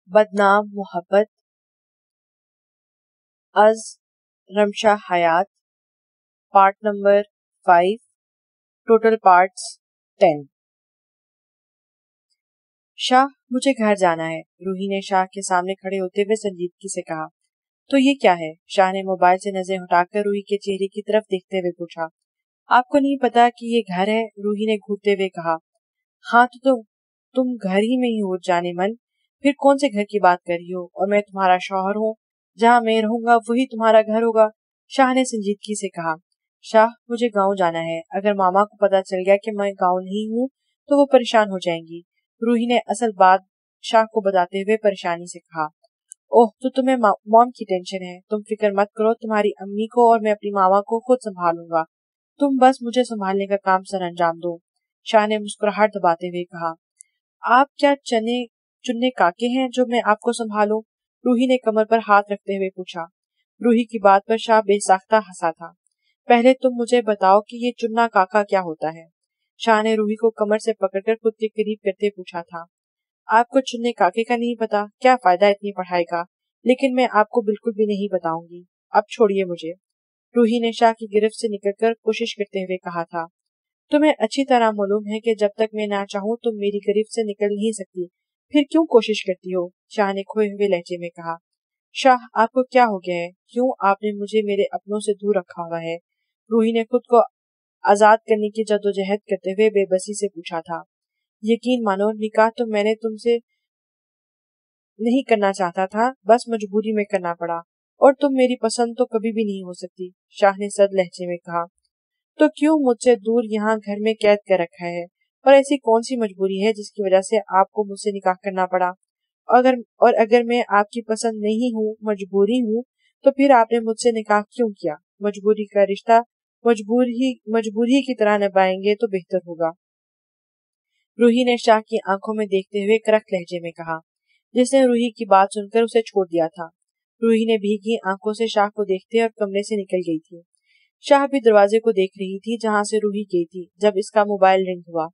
بدنام محبت از رمشا حیات پارٹ نمبر 5 ٹوٹل پارٹس 10۔ شاہ مجھے گھر جانا ہے، روحی نے شاہ کے سامنے کھڑے ہوتے ہوئے سنجیدگی سے کہا۔ تو یہ کیا ہے؟ شاہ نے موبائل سے نظر ہٹا کر روحی کے چہرے کی طرف دیکھتے ہوئے پوچھا۔ آپ کو نہیں پتا کہ یہ گھر ہے؟ روحی نے گھٹتے ہوئے کہا۔ ہاں تو تم گھر ہی میں ہی ہو جانے من، پھر کون سے گھر کی بات کر رہی ہو؟ اور میں تمہارا شوہر ہوں، جہاں میں رہوں گا وہی تمہارا گھر ہوگا، شاہ نے سنجیدگی سے کہا۔ شاہ مجھے گاؤں جانا ہے، اگر ماما کو پتا چل گیا کہ میں گاؤں نہیں ہوں تو وہ پریشان ہو جائیں گی، روحی نے اصل بات شاہ کو بتاتے ہوئے پریشانی سے کہا۔ اوہ تو تمہیں موم کی ٹینشن ہے، تم فکر مت کرو، تمہاری امی کو اور میں اپنی ماما کو خود سنبھالوں گا، تم بس مجھے سنبھالنے کا کام سر انجام دو، شاہ نے مسکراہٹ دباتے ہوئے کہا۔ آپ کیا چنے کاکے ہیں جو میں آپ کو سنبھالوں؟ روحی نے کمر پر ہاتھ رکھتے ہوئے پوچھا۔ روحی کی بات پر شاہ بے ساختہ ہنسا تھا۔ پہلے تم مجھے بتاؤ کہ یہ چننا کاکا کیا ہوتا ہے؟ شاہ نے روحی کو کمر سے پکڑ کر خود کے قریب کرتے پوچھا تھا۔ آپ کو چننے کاکے کا نہیں پتا؟ کیا فائدہ اتنی پڑھائی کا، لیکن میں آپ کو بالکل بھی نہیں بتاؤں گی، اب چھوڑیے مجھے، روحی نے شاہ کی گرفت سے نکل کر کوشش کرتے ہوئے کہا تھا۔ تمہیں اچھی طرح معلوم ہے کہ جب تک میں نہ چاہوں تم میری گرفت سے نکل نہیں سکتی، پھر کیوں کوشش کرتی ہو؟ شاہ نے کھوئے ہوئے لہجے میں کہا۔ شاہ آپ کو کیا ہو گیا ہے؟ کیوں آپ نے مجھے میرے اپنوں سے دور رکھا ہوا ہے؟ روحی نے خود کو آزاد کرنے کی جدوجہد کرتے ہوئے بے بسی سے پوچھا تھا۔ یقین مانو نکاح تو میں نے تم سے نہیں کرنا چاہتا تھا، بس مجبوری میں کرنا پڑا، اور تم میری پسند تو کبھی بھی نہیں ہو سکتی، شاہ نے سرد لہجے میں کہا۔ تو کیوں مجھ سے دور یہاں گھر میں قید کر رکھا ہے؟ اور ایسی کون سی مجبوری ہے جس کی وجہ سے آپ کو مجھ سے نکاح کرنا پڑا؟ اور اگر میں آپ کی پسند نہیں ہوں، مجبوری ہوں، تو پھر آپ نے مجھ سے نکاح کیوں کیا؟ مجبوری کا رشتہ مجبوری کی طرح نبھائیں گے تو بہتر ہوگا، روحی نے شاہ کی آنکھوں میں دیکھتے ہوئے کرخت لہجے میں کہا، جس نے روحی کی بات سن کر اسے چھوڑ دیا تھا۔ روحی نے بھیگی آنکھوں سے شاہ کو دیکھتے اور کمرے سے نکل گئی تھی۔ شاہ بھی دروازے کو دیکھ رہی تھی جہاں سے روحی گئی تھی جب اس کا موبائل رنگ ہوا۔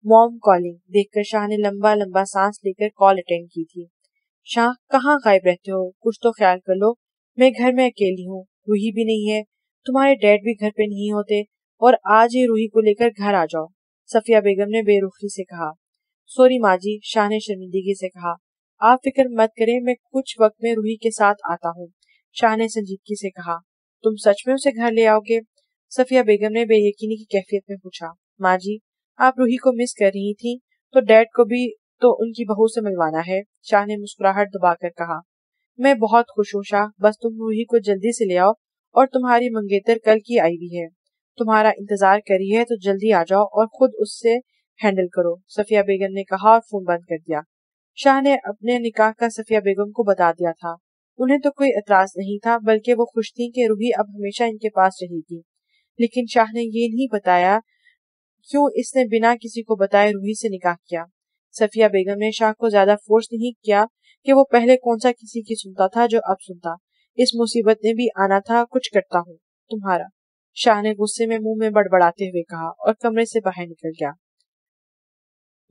موم کالنگ دیکھ کر شاہ نے لمبا لمبا سانس لے کر کال اٹینڈ کی تھی۔ شاہ کہاں غائب رہتے ہو؟ کچھ تو خیال کر لو، میں گھر میں اکیلی ہوں، روحی بھی نہیں ہے، تمہارے ڈیڈ بھی گھر پہ نہیں ہوتے، اور آج ہی روحی کو لے کر گھر آ جاؤ، صفیہ بیگم نے بے رخی سے کہا۔ سوری ماں جی، شاہ نے شرمندگی سے کہا۔ آپ فکر مت کریں، میں کچھ وقت میں روحی کے ساتھ آتا ہوں، شاہ نے سنجیدگی سے کہا۔ تم سچ میں اسے گھر لے آؤ گے؟ صفیہ بیگم نے بے یقینی کی کیفیت میں پوچھا۔ ماں جی، آپ روحی کو مس کر رہی تھیں تو ڈیڈ کو بھی تو ان کی بہو سے ملوانا ہے، شاہ نے مسکراہٹ دبا کر کہا۔ میں بہت خوش ہوں شاہ، بس تم روحی کو جلدی سے لے آؤ، اور تمہاری منگیتر کل کی آئی ہوئی ہے، تمہارا انتظار کری ہے، تو جلدی آ جاؤ اور خود اس سے ہینڈل کرو، صفیہ بیگم نے کہا اور فون بند کر دیا۔ شاہ نے اپنے نکاح کا صفیہ بیگم کو بتا دیا تھا۔ انہیں تو کوئی اعتراض نہیں تھا، بلکہ وہ خوش تھیں کہ روحی اب ہمیشہ ان کے پاس رہے گی، لیکن شاہ نے یہ نہیں بتایا کیوں اس نے بنا کسی کو بتائے روحی سے نکاح کیا۔ صفیہ بیگم نے شاہ کو زیادہ فورس نہیں کیا کہ وہ پہلے کون سا کسی کی سنتا تھا جو اب سنتا، اس مصیبت نے بھی آنا تھا، کچھ کرتا ہوں تمہارا، شاہ نے غصے میں منہ میں بڑبڑاتے ہوئے کہا اور کمرے سے باہر نکل گیا۔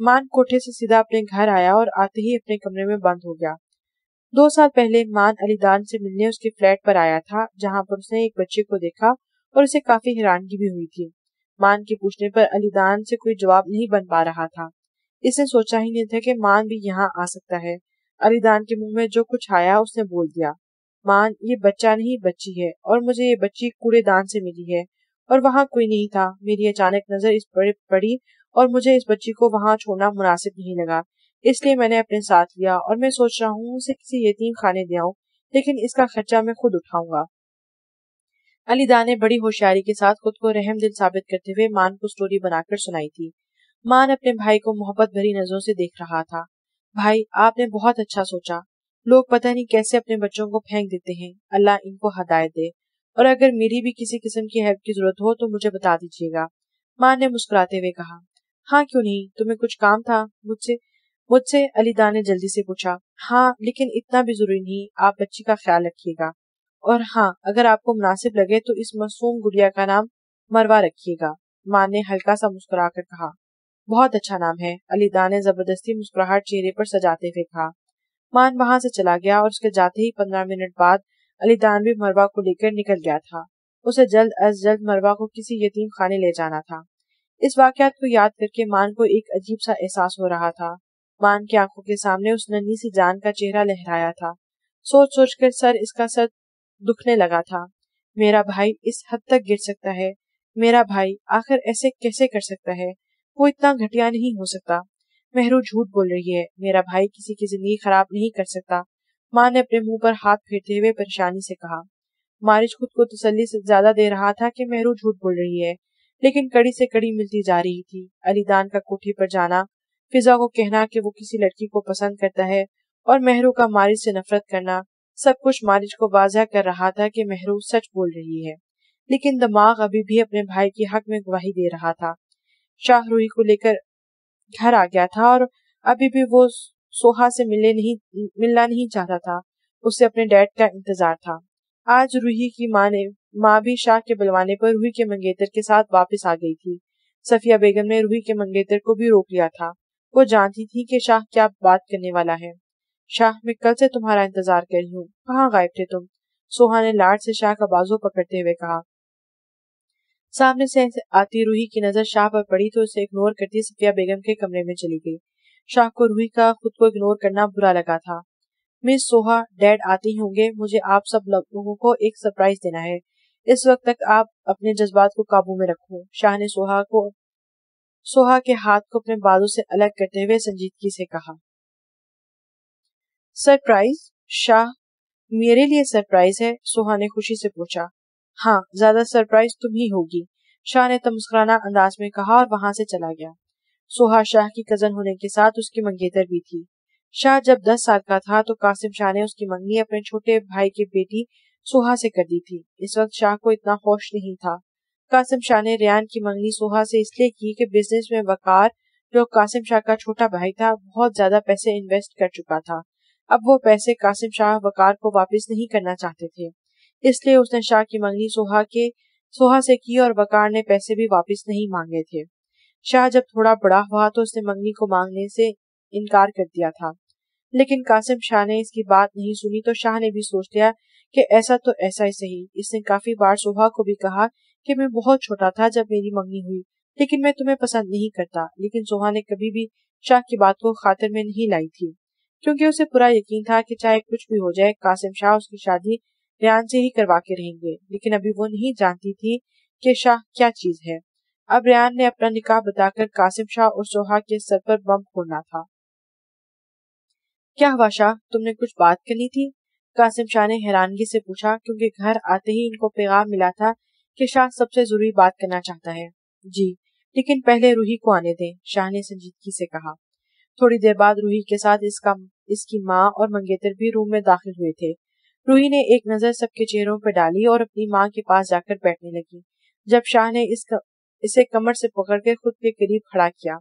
مان کوٹھے سے سیدھا اپنے گھر آیا اور آتے ہی اپنے کمرے میں بند ہو گیا۔ 2 سال پہلے مان علی دان سے ملنے اس کے فلیٹ پر آیا تھا، جہاں پر اس نے ایک بچے کو دیکھا اور اسے کافی حیرانگی بھی ہوئی تھی۔ مان کے پوچھنے پر علی دان سے کوئی جواب نہیں بن پا رہا تھا۔ اس نے سوچا ہی نہیں تھا کہ مان بھی یہاں آ سکتا ہے۔ علی دان کے منہ میں جو کچھ آیا اس نے بول دیا۔ مان، یہ بچہ نہیں بچی ہے، اور مجھے یہ بچی کوڑے دان سے ملی ہے، اور وہاں کوئی نہیں تھا۔ میری اچانک نظر اس پر پڑی اور مجھے اس بچی کو وہاں چھوڑنا مناسب نہیں لگا، اس لیے میں نے اپنے ساتھ لیا، اور میں سوچ رہا ہوں اسے کسی یتیم خانے دے آؤں، لیکن اس کا خرچہ میں خود اٹھاؤں گا۔ علی دان نے بڑی ہوشیاری کے ساتھ خود کو رحم دل ثابت کرتے ہوئے مان کو سٹوری بنا کر سنائی تھی۔ مان اپنے بھائی کو محبت بھری نظروں سے دیکھ رہا تھا۔ بھائی، آپ نے بہت اچھا سوچا، لوگ پتہ نہیں کیسے اپنے بچوں کو پھینک دیتے ہیں، اللہ ان کو ہدایت دے، اور اگر میری بھی کسی قسم کی ہیلپ کی ضرورت ہو تو مجھے بتا دیجیے گا، مان نے مسکراتے ہوئے کہا۔ ہاں کیوں نہیں، تمہیں کچھ کام تھا مجھ سے علی دان نے جلدی سے پوچھا۔ ہاں، لیکن اتنا بھی ضروری نہیں، آپ بچی کا خیال رکھیے گا، اور ہاں، اگر آپ کو مناسب لگے تو اس معصوم گڑیا کا نام مروا رکھیے گا، مان نے ہلکا سا مسکرا کر کہا۔ بہت اچھا نام ہے، علی دان نے زبردستی مسکراہٹ چہرے پر سجاتے ہوئے کہا۔ مان वहां से चला गया और उसके जाते ही 15 मिनट बाद अलीदान भी मरवा को लेकर निकल गया था। उसे जल्द अज जल्द मरवा को किसी यतीम खाने ले जाना था। इस वाकयात को याद करके मान को एक अजीब सा एहसास हो रहा था। मान की आंखों के सामने उस नन्ही सी जान का चेहरा लहराया था। सोच सोच कर इसका सर दुखने लगा था। मेरा भाई इस हद तक गिर सकता है, मेरा भाई आखिर ऐसे कैसे कर सकता है, वो इतना घटिया नहीं हो सकता। मेहरू झूठ बोल रही है, मेरा भाई किसी की जिंदगी खराब नहीं कर सकता। माँ ने अपने मुंह पर हाथ फेरते हुए परेशानी से कहा। मारिज खुद को तसल्ली से ज्यादा दे रहा था कि मेहरू झूठ बोल रही है, लेकिन कड़ी से कड़ी मिलती जा रही थी। अलीदान का कोठी पर जाना, फिजा को कहना कि वो किसी लड़की को पसंद करता है और मेहरू का मारिज से नफरत करना, सब कुछ मारिज को वाज़ह कर रहा था कि मेहरू सच बोल रही है। लेकिन दिमाग अभी भी अपने भाई के हक में गवाही दे रहा था। शाह रूही को लेकर घर आ गया था और अभी भी वो सोहा से मिलना नहीं चाहता था। उसे अपने डैड का इंतजार था। आज रूही की माँ भी शाह के बुलवाने पर रूही के मंगेतर के साथ वापस आ गई थी। सफिया बेगम ने रूही के मंगेतर को भी रोक लिया था। वो जानती थी कि शाह क्या बात करने वाला है। शाह, मैं कल से तुम्हारा इंतजार कर रही हूँ, कहाँ गायब थे तुम? सोहा ने लाड से शाह का बाजू पकड़ते हुए कहा। सामने से आती रूही की नजर शाह पर पड़ी तो उसे इग्नोर करती सफिया बेगम के कमरे में चली गई। शाह को रूही का खुद को इग्नोर करना बुरा लगा था। मिस सोहा, डैड आते ही होंगे, मुझे आप सब लोगों को एक सरप्राइज देना है। इस वक्त तक आप अपने जज्बात को काबू में रखो। शाह ने सोहा के हाथ को अपने बाजू से अलग करते हुए संजीदगी से कहा। सरप्राइज? शाह, मेरे लिए सरप्राइज है? सोहा ने खुशी से पूछा। हाँ, ज्यादा सरप्राइज तुम ही होगी, शाह ने तमस्कराना अंदाज में कहा और वहां से चला गया। सोहा शाह की कजन होने के साथ उसकी मंगेतर भी थी। शाह जब 10 साल का था तो कासिम शाह ने उसकी मंगनी अपने छोटे भाई की बेटी सोहा से कर दी थी। इस वक्त शाह को इतना होश नहीं था। कासिम शाह ने रेयान की मंगनी सोहा से इसलिए की कि बिजनेस में वकार, जो कासिम शाह का छोटा भाई था, बहुत ज्यादा पैसे इन्वेस्ट कर चुका था। अब वो पैसे कासिम शाह वकार को वापस नहीं करना चाहते थे, इसलिए उसने शाह की मंगनी सोहा से की और वकार ने पैसे भी वापस नहीं मांगे थे। शाह जब थोड़ा बड़ा हुआ तो उसने मंगनी को मांगने से इनकार कर दिया था, लेकिन कासिम शाह ने इसकी बात नहीं सुनी तो शाह ने भी सोच लिया कि ऐसा तो ऐसा ही सही। इसने काफी बार सोहा को भी कहा कि मैं बहुत छोटा था जब मेरी मंगनी हुई, लेकिन मैं तुम्हें पसंद नहीं करता। लेकिन सोहा ने कभी भी शाह की बात को खातिर में नहीं लाई थी, क्योंकि उसे पूरा यकीन था कि चाहे कुछ भी हो जाए, कासिम शाह उसकी शादी रेयान से ही करवा के रहेंगे। लेकिन अभी वो नहीं जानती थी कि शाह क्या चीज है। अब रेयान ने अपना निकाह बताकर कासिम शाह और सोहा के सर पर बम फोड़ना था। क्या हुआ शाह, तुमने कुछ बात करनी थी? कासिम शाह ने हैरानगी से पूछा, क्योंकि घर आते ही इनको पैगाम मिला था कि शाह सबसे जरूरी बात करना चाहता है। जी, लेकिन पहले रूही को आने दें, शाह ने संजीदगी से कहा। थोड़ी देर बाद रूही के साथ इसकी माँ और मंगेतर भी रूम में दाखिल हुए थे। रूही ने एक नजर सबके चेहरों पर डाली और अपनी माँ के पास जाकर बैठने लगी। जब शाह ने इसे कमर से पकड़कर खुद के करीब खड़ा किया,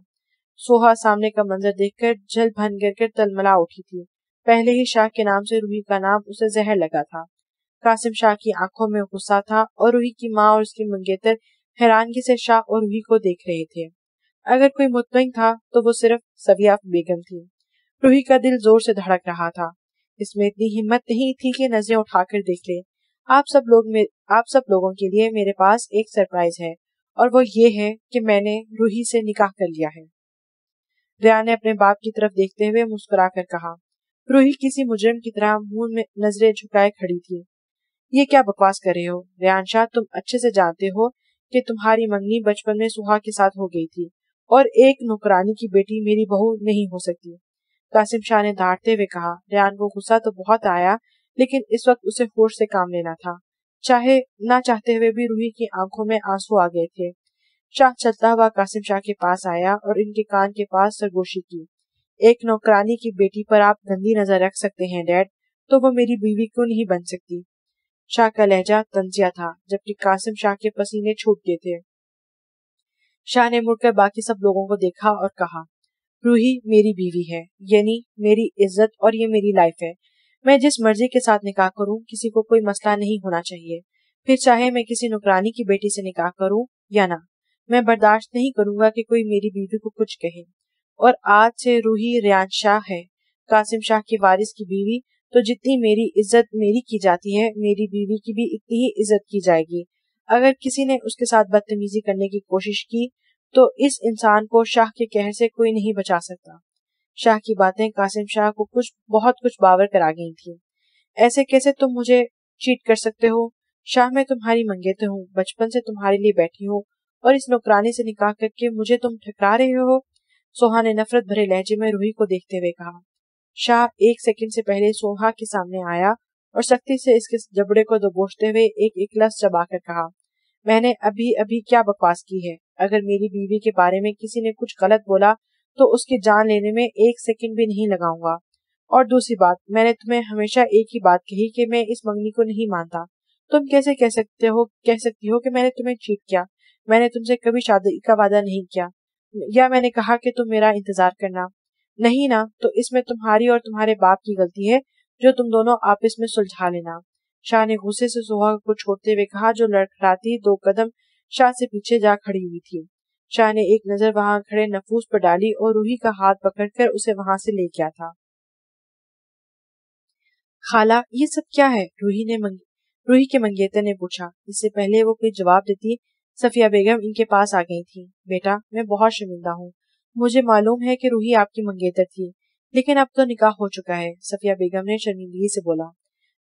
सोहा सामने का मंजर देखकर जल भन गिरकर तलमला उठी थी। पहले ही शाह के नाम से रूही का नाम उसे जहर लगा था। कासिम शाह की आंखों में गुस्सा था और रूही की माँ और उसकी मंगेतर हैरानगी से शाह और रूही को देख रहे थे। अगर कोई मुतमईन था तो वो सिर्फ सफिया बेगम थी। रूही का दिल जोर से धड़क रहा था। इसमें इतनी हिम्मत नहीं थी कि नजरें उठाकर देख ले। आप सब लोगों के लिए मेरे पास एक सरप्राइज है, और वो ये है कि मैंने रूही से निकाह कर लिया है। रेयान ने अपने बाप की तरफ देखते हुए मुस्कुरा कर कहा। रूही किसी मुजरिम की तरह मुंह में नजरें झुकाए खड़ी थी। ये क्या बकवास कर रहे हो रेयान शाह, तुम अच्छे से जानते हो कि तुम्हारी मंगनी बचपन में सुहा के साथ हो गई थी, और एक नौकरानी की बेटी मेरी बहू नहीं हो सकती। कासिम शाह ने डांटते हुए कहा। रेयान को गुस्सा तो बहुत आया, लेकिन इस वक्त उसे होश से काम लेना था। चाहे ना चाहते हुए भी रूही की आंखों में आंसू आ गए थे। शाह चलता हुआ कासिम शाह के पास आया और इनके कान के पास सरगोशी की। एक नौकरानी की बेटी पर आप गंदी नजर रख सकते हैं डैड, तो वो मेरी बीवी क्यों नहीं बन सकती? शाह का लहजा तंजिया था, जबकि कासिम शाह के पसीने छूट गए थे। शाह ने मुड़कर बाकी सब लोगों को देखा और कहा, रूही मेरी बीवी है, यानी मेरी इज्जत, और ये मेरी लाइफ है। मैं जिस मर्जी के साथ निकाह करूं, किसी को कोई मसला नहीं होना चाहिए। फिर चाहे मैं किसी नौकरानी की बेटी से निकाह करूं या ना, मैं बर्दाश्त नहीं करूंगा कि कोई मेरी बीवी को कुछ कहे। और आज से रूही रेयान शाह है, कासिम शाह के वारिस की बीवी, तो जितनी मेरी इज्जत मेरी की जाती है, मेरी बीवी की भी इतनी ही इज्जत की जाएगी। अगर किसी ने उसके साथ बदतमीजी करने की कोशिश की तो इस इंसान को शाह के कहर से कोई नहीं बचा सकता। शाह की बातें कासिम शाह को बहुत कुछ बावर करा गई थी। ऐसे कैसे तुम मुझे चीट कर सकते हो? शाह, मैं तुम्हारी मंगेतर हूँ, बचपन से तुम्हारे लिए बैठी हूँ, और इस नौकरानी से निकाह करके मुझे तुम ठकरा रहे हो? सोहा ने नफरत भरे लहजे में रूही को देखते हुए कहा। शाह 1 सेकंड से पहले सोहा के सामने आया और सख्ती से इसके जबड़े को दबोचते हुए एक लफ्ज चबाकर कहा, मैंने अभी अभी क्या बकवास की है? अगर मेरी बीवी के बारे में किसी ने कुछ गलत बोला तो उसकी जान लेने में 1 सेकंड भी नहीं लगाऊंगा। और दूसरी बात, मैंने तुम्हें हमेशा एक ही बात कही कि मैं इस मंगनी को नहीं मानता। तुम कैसे कह सकती हो कि मैंने तुम्हें चीट किया? मैंने तुमसे कभी शादी का वादा नहीं किया, या मैंने कहा कि तुम मेरा इंतजार करना? नहीं ना, तो इसमें तुम्हारी और तुम्हारे बाप की गलती है, जो तुम दोनों आपस में सुलझा लेना। शाह ने गुस्से से सोहा को छोड़ते हुए कहा, जो लड़खड़ाती 2 कदम शाह से पीछे जा खड़ी हुई थी। शाह ने एक नजर वहां खड़े नफूस पर डाली और रूही का हाथ पकड़कर उसे वहां से ले गया था। खाला, ये सब क्या है? रूही के मंगेतर ने पूछा। इससे पहले वो कोई जवाब देती, सफिया बेगम इनके पास आ गई थी। बेटा, मैं बहुत शर्मिंदा हूँ। मुझे मालूम है कि रूही आपकी मंगेतर थी, लेकिन अब तो निकाह हो चुका है, सफिया बेगम ने शर्मिंदगी से बोला।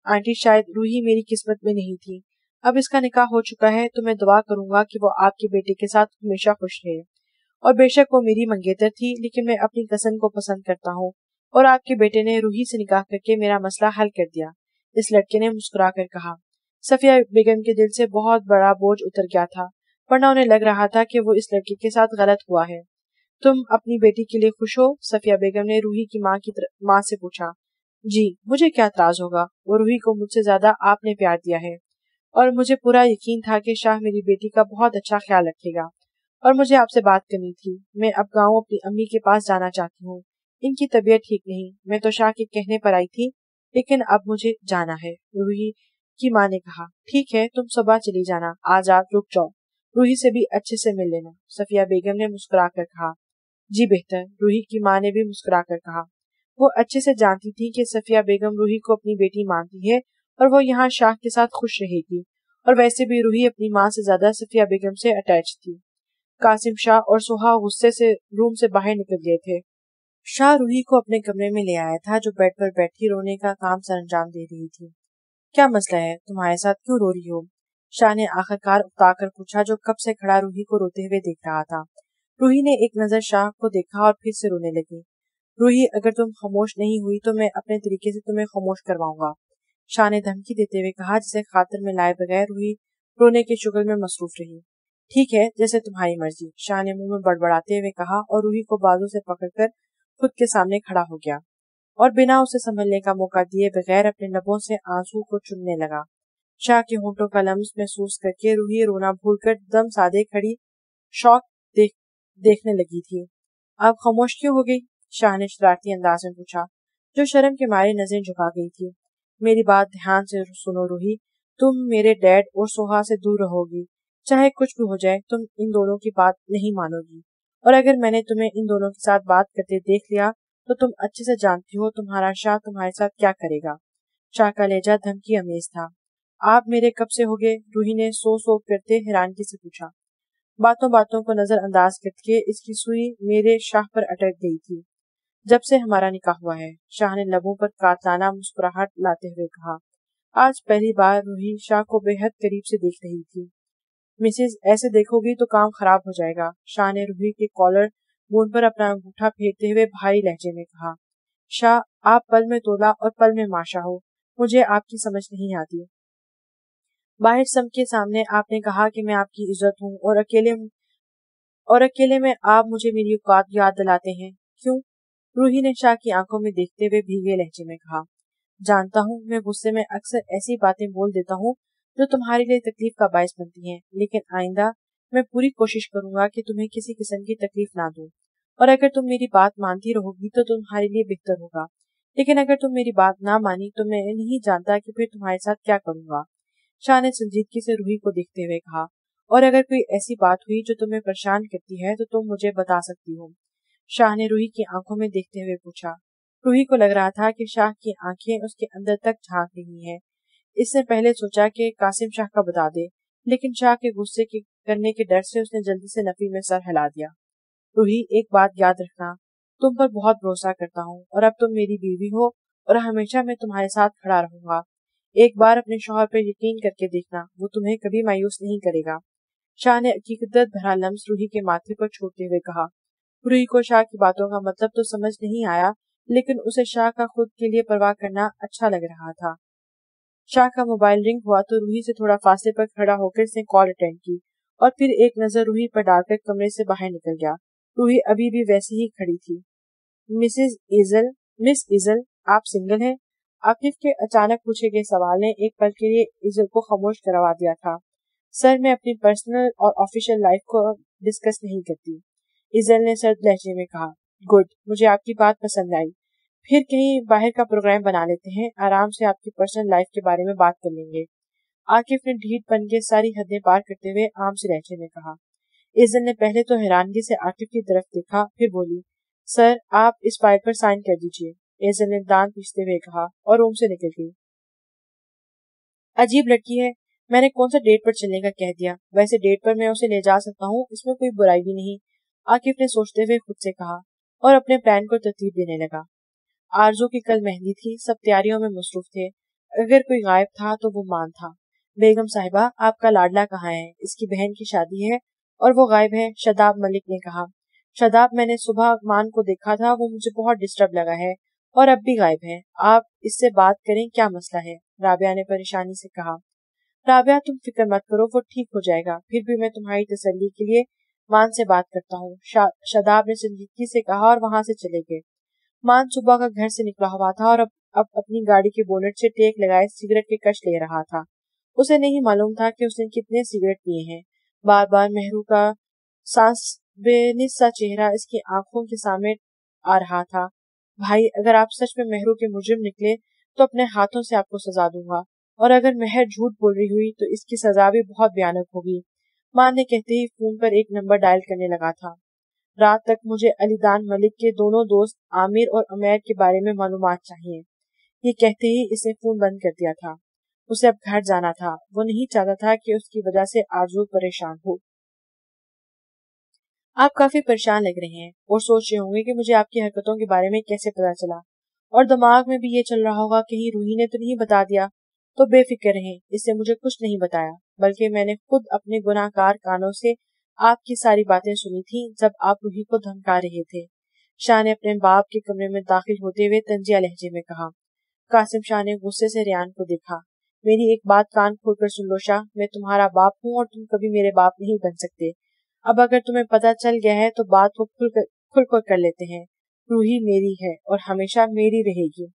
आंटी, शायद रूही मेरी किस्मत में नहीं थी। अब इसका निकाह हो चुका है तो मैं दुआ करूंगा कि वो आपके बेटे के साथ हमेशा खुश रहे। और बेशक वो मेरी मंगेतर थी, लेकिन मैं अपनी कसन को पसंद करता हूँ, और आपके बेटे ने रूही से निकाह करके मेरा मसला हल कर दिया। इस लड़के ने मुस्कुरा कर कहा। सफिया बेगम के दिल से बहुत बड़ा बोझ उतर गया था, वरना उन्हें लग रहा था कि वो इस लड़के के साथ गलत हुआ है। तुम अपनी बेटी के लिए खुश हो? सफिया बेगम ने रूही की माँ से पूछा। जी, मुझे क्या एतराज होगा? वो रूही को मुझसे ज्यादा आपने प्यार दिया है, और मुझे पूरा यकीन था कि शाह मेरी बेटी का बहुत अच्छा ख्याल रखेगा। और मुझे आपसे बात करनी थी। मैं अब गाँव अपनी अम्मी के पास जाना चाहती हूँ। इनकी तबीयत ठीक नहीं। मैं तो शाह के कहने पर आई थी, लेकिन अब मुझे जाना है। रूही की माँ ने कहा। ठीक है, तुम सुबह चली जाना, आज आप रुक जाओ, रूही से भी अच्छे से मिल लेना, सफिया बेगम ने मुस्कुरा कर कहा। जी बेहतर, रूही की माँ ने भी मुस्कुरा कर कहा। वो अच्छे से जानती थी कि सफिया बेगम रूही को अपनी बेटी मानती है और वो यहाँ शाह के साथ खुश रहेगी, और वैसे भी रूही अपनी माँ से ज्यादा सफिया बेगम से अटैच थी। कासिम शाह और सुहा गुस्से से रूम से बाहर निकल गए थे। शाह रूही को अपने कमरे में ले आया था, जो बेड पर बैठी रोने का काम सरंजाम दे रही थी। क्या मसला है? तुम्हारे साथ क्यों रो रही हो? शाह ने आखिरकार उकताकर पूछा, जो कब से खड़ा रूही को रोते हुए देख रहा था। रूही ने एक नजर शाह को देखा और फिर से रोने लगी। रूही, अगर तुम खामोश नहीं हुई तो मैं अपने तरीके से तुम्हें खामोश करवाऊंगा, शाह ने धमकी देते हुए कहा, जिसे खातिर में लाए बगैर रूही रोने के शुगल में मसरूफ रही। ठीक है, जैसे तुम्हारी मर्जी, शाह ने मुंह में बड़बड़ाते हुए कहा, और रूही को बाजू से पकड़कर खुद के सामने खड़ा हो गया और बिना उसे संभलने का मौका दिए बगैर अपने लबों से आंसू को चुनने लगा। शाह के होंठों का लम्स महसूस करके रूही रोना भूलकर दम साधे खड़ी शौक देखने लगी थी। अब खामोश क्यों हो गई? शाह ने शरारती अंदाज में पूछा, जो शर्म के मारे नजरें झुका गई थी। मेरी बात ध्यान से सुनो रूही, तुम मेरे डैड और सोहा से दूर रहोगी, चाहे कुछ भी हो जाए। तुम इन दोनों की बात नहीं मानोगी, और अगर मैंने तुम्हें इन दोनों के साथ बात करते देख लिया तो तुम अच्छे से जानती हो तुम्हारा शाह तुम्हारे साथ क्या करेगा। शाह का लहजा धमकी अमेज था। आप मेरे कब से हो गए? रूही ने सो करते हैरानगी से पूछा। बातों बातों को नजरअंदाज करके इसकी सुई मेरे शाह पर अटक गई थी। जब से हमारा निकाह हुआ है, शाह ने लबों पर कातलाना मुस्कुराहट लाते हुए कहा। आज पहली बार रूही शाह को बेहद करीब से देख रही थी। मिसेज, ऐसे देखोगी तो काम खराब हो जाएगा, शाह ने रूही के कॉलर बोन पर अपना अंगूठा फेरते हुए भारी लहजे में कहा। शाह, आप पल में तोला और पल में माशा हो, मुझे आपकी समझ नहीं आती। बाहर सबके सामने आपने कहा कि मैं आपकी इज्जत हूँ, और अकेले में आप मुझे मेरी औकात याद दिलाते हैं। क्यों? रूही ने शाह की आंखों में देखते हुए भीगे लहजे में कहा। जानता हूँ, मैं गुस्से में अक्सर ऐसी बातें बोल देता हूँ जो तुम्हारे लिए तकलीफ का बायस बनती हैं, लेकिन आइंदा मैं पूरी कोशिश करूंगा कि तुम्हें किसी किस्म की तकलीफ ना दूं, और अगर तुम मेरी बात मानती रहोगी तो तुम्हारे लिए बेहतर होगा, लेकिन अगर तुम मेरी बात ना मानी तो मैं नहीं जानता कि फिर तुम्हारे साथ क्या करूंगा, शाह ने संजीदगी से रूही को देखते हुए कहा। और अगर कोई ऐसी बात हुई जो तुम्हें परेशान करती है तो तुम मुझे बता सकती हो, शाह ने रूही की आंखों में देखते हुए पूछा। रूही को लग रहा था कि शाह की आंखें उसके अंदर तक झांक रही हैं। इसने पहले सोचा कि कासिम शाह का बता दे, लेकिन शाह के गुस्से के करने के डर से उसने जल्दी से नफी में सर हिला दिया। रूही, एक बात याद रखना, तुम पर बहुत भरोसा करता हूँ और अब तुम मेरी बीवी हो और हमेशा मैं तुम्हारे साथ खड़ा रहूंगा। एक बार अपने शौहर पर यकीन करके देखना, वो तुम्हें कभी मायूस नहीं करेगा। शाह ने हकीकत भरा लम्स रूही के माथे पर छोड़ते हुए कहा। रूही को शाह की बातों का मतलब तो समझ नहीं आया, लेकिन उसे शाह का खुद के लिए परवाह करना अच्छा लग रहा था। शाह का मोबाइल रिंग हुआ तो रूही से थोड़ा फासले पर खड़ा होकर उसने कॉल अटेंड की और फिर एक नजर रूही पर डालकर कमरे से बाहर निकल गया। रूही अभी भी वैसी ही खड़ी थी। मिस इजल, आप सिंगल हैं? आकिफ के अचानक पूछे गए सवाल ने एक पल के लिए इजल को खामोश करवा दिया था। सर, मैं अपनी पर्सनल और ऑफिशियल लाइफ को डिस्कस नहीं करती, इजल ने सर्द लहजे में कहा। गुड, मुझे आपकी बात पसंद आई। फिर कहीं बाहर का प्रोग्राम बना लेते हैं, आराम से आपकी पर्सनल लाइफ के बारे में बात कर लेंगे। आकिफ ने ढीठ बन के सारी हदें पार करते हुए आम से लहजे में कहा। इजल ने पहले तो हैरानगी से आकिफ की तरफ देखा, फिर बोली, सर, आप इस फाइल पर साइन कर दीजिए। इजल ने दांत पीसते हुए कहा और रूम से निकल गई। अजीब लड़की है, मैंने कौन सा डेट पर चलने का कह दिया। वैसे डेट पर मैं उसे ले जा सकता हूँ, इसमें कोई बुराई भी नहीं, आकिफ ने सोचते हुए खुद से कहा और अपने प्लान को तरतीब देने लगा। आरजू की कल मेहंदी थी, सब तैयारियों में मसरूफ थे। अगर कोई गायब था तो वो मान था। बेगम साहिबा, आपका लाडला कहाँ है? इसकी बहन की शादी है और वो गायब है, शदाब मलिक ने कहा। शदाब, मैंने सुबह मान को देखा था, वो मुझे बहुत डिस्टर्ब लगा है और अब भी गायब है। आप इससे बात करें, क्या मसला है? राबिया ने परेशानी से कहा। राबिया, तुम फिक्र मत करो, वो ठीक हो जाएगा। फिर भी मैं तुम्हारी तसल्ली के लिए मान से बात करता हूँ, शदाब ने संजीदगी से कहा और वहां से चले गए। मान सुबह का घर से निकला हुआ था और अब अपनी गाड़ी के बोनेट से टेक लगाए सिगरेट के कश ले रहा था। उसे नहीं मालूम था कि उसने कितने सिगरेट पिए हैं। बार बार मेहरू का सांस बेनिस सा चेहरा इसकी आंखों के सामने आ रहा था। भाई, अगर आप सच में मेहरू के मुजरिम निकले तो अपने हाथों से आपको सजा दूंगा, और अगर मेहर झूठ बोल रही हुई तो इसकी सजा भी बहुत भयानक होगी। मान ने कहते ही फोन पर एक नंबर डायल करने लगा था। रात तक मुझे अलीदान मलिक के दोनों दोस्त आमिर और उमैर के बारे में मालूमात चाहिए। ये कहते ही इसने फोन बंद कर दिया था। उसे अब घर जाना था। वो नहीं चाहता था कि उसकी वजह से आरजू परेशान हो। आप काफी परेशान लग रहे हैं और सोच रहे होंगे कि मुझे आपकी हरकतों के बारे में कैसे पता चला, और दिमाग में भी ये चल रहा होगा कहीं रूही ने तो नहीं बता दिया। तो बेफिक्र रहें, इससे मुझे कुछ नहीं बताया, बल्कि मैंने खुद अपने गुनाहगार कानों से आपकी सारी बातें सुनी थी जब आप रूही को धमका रहे थे। शाह ने अपने बाप के कमरे में दाखिल होते हुए तंजिया लहजे में कहा। कासिम शाह ने गुस्से से रियान को देखा। मेरी एक बात कान खोलकर सुन लो शाह, मैं तुम्हारा बाप हूँ और तुम कभी मेरे बाप नहीं बन सकते। अब अगर तुम्हें पता चल गया है तो बात को खुल कर लेते हैं। रूही मेरी है और हमेशा मेरी रहेगी।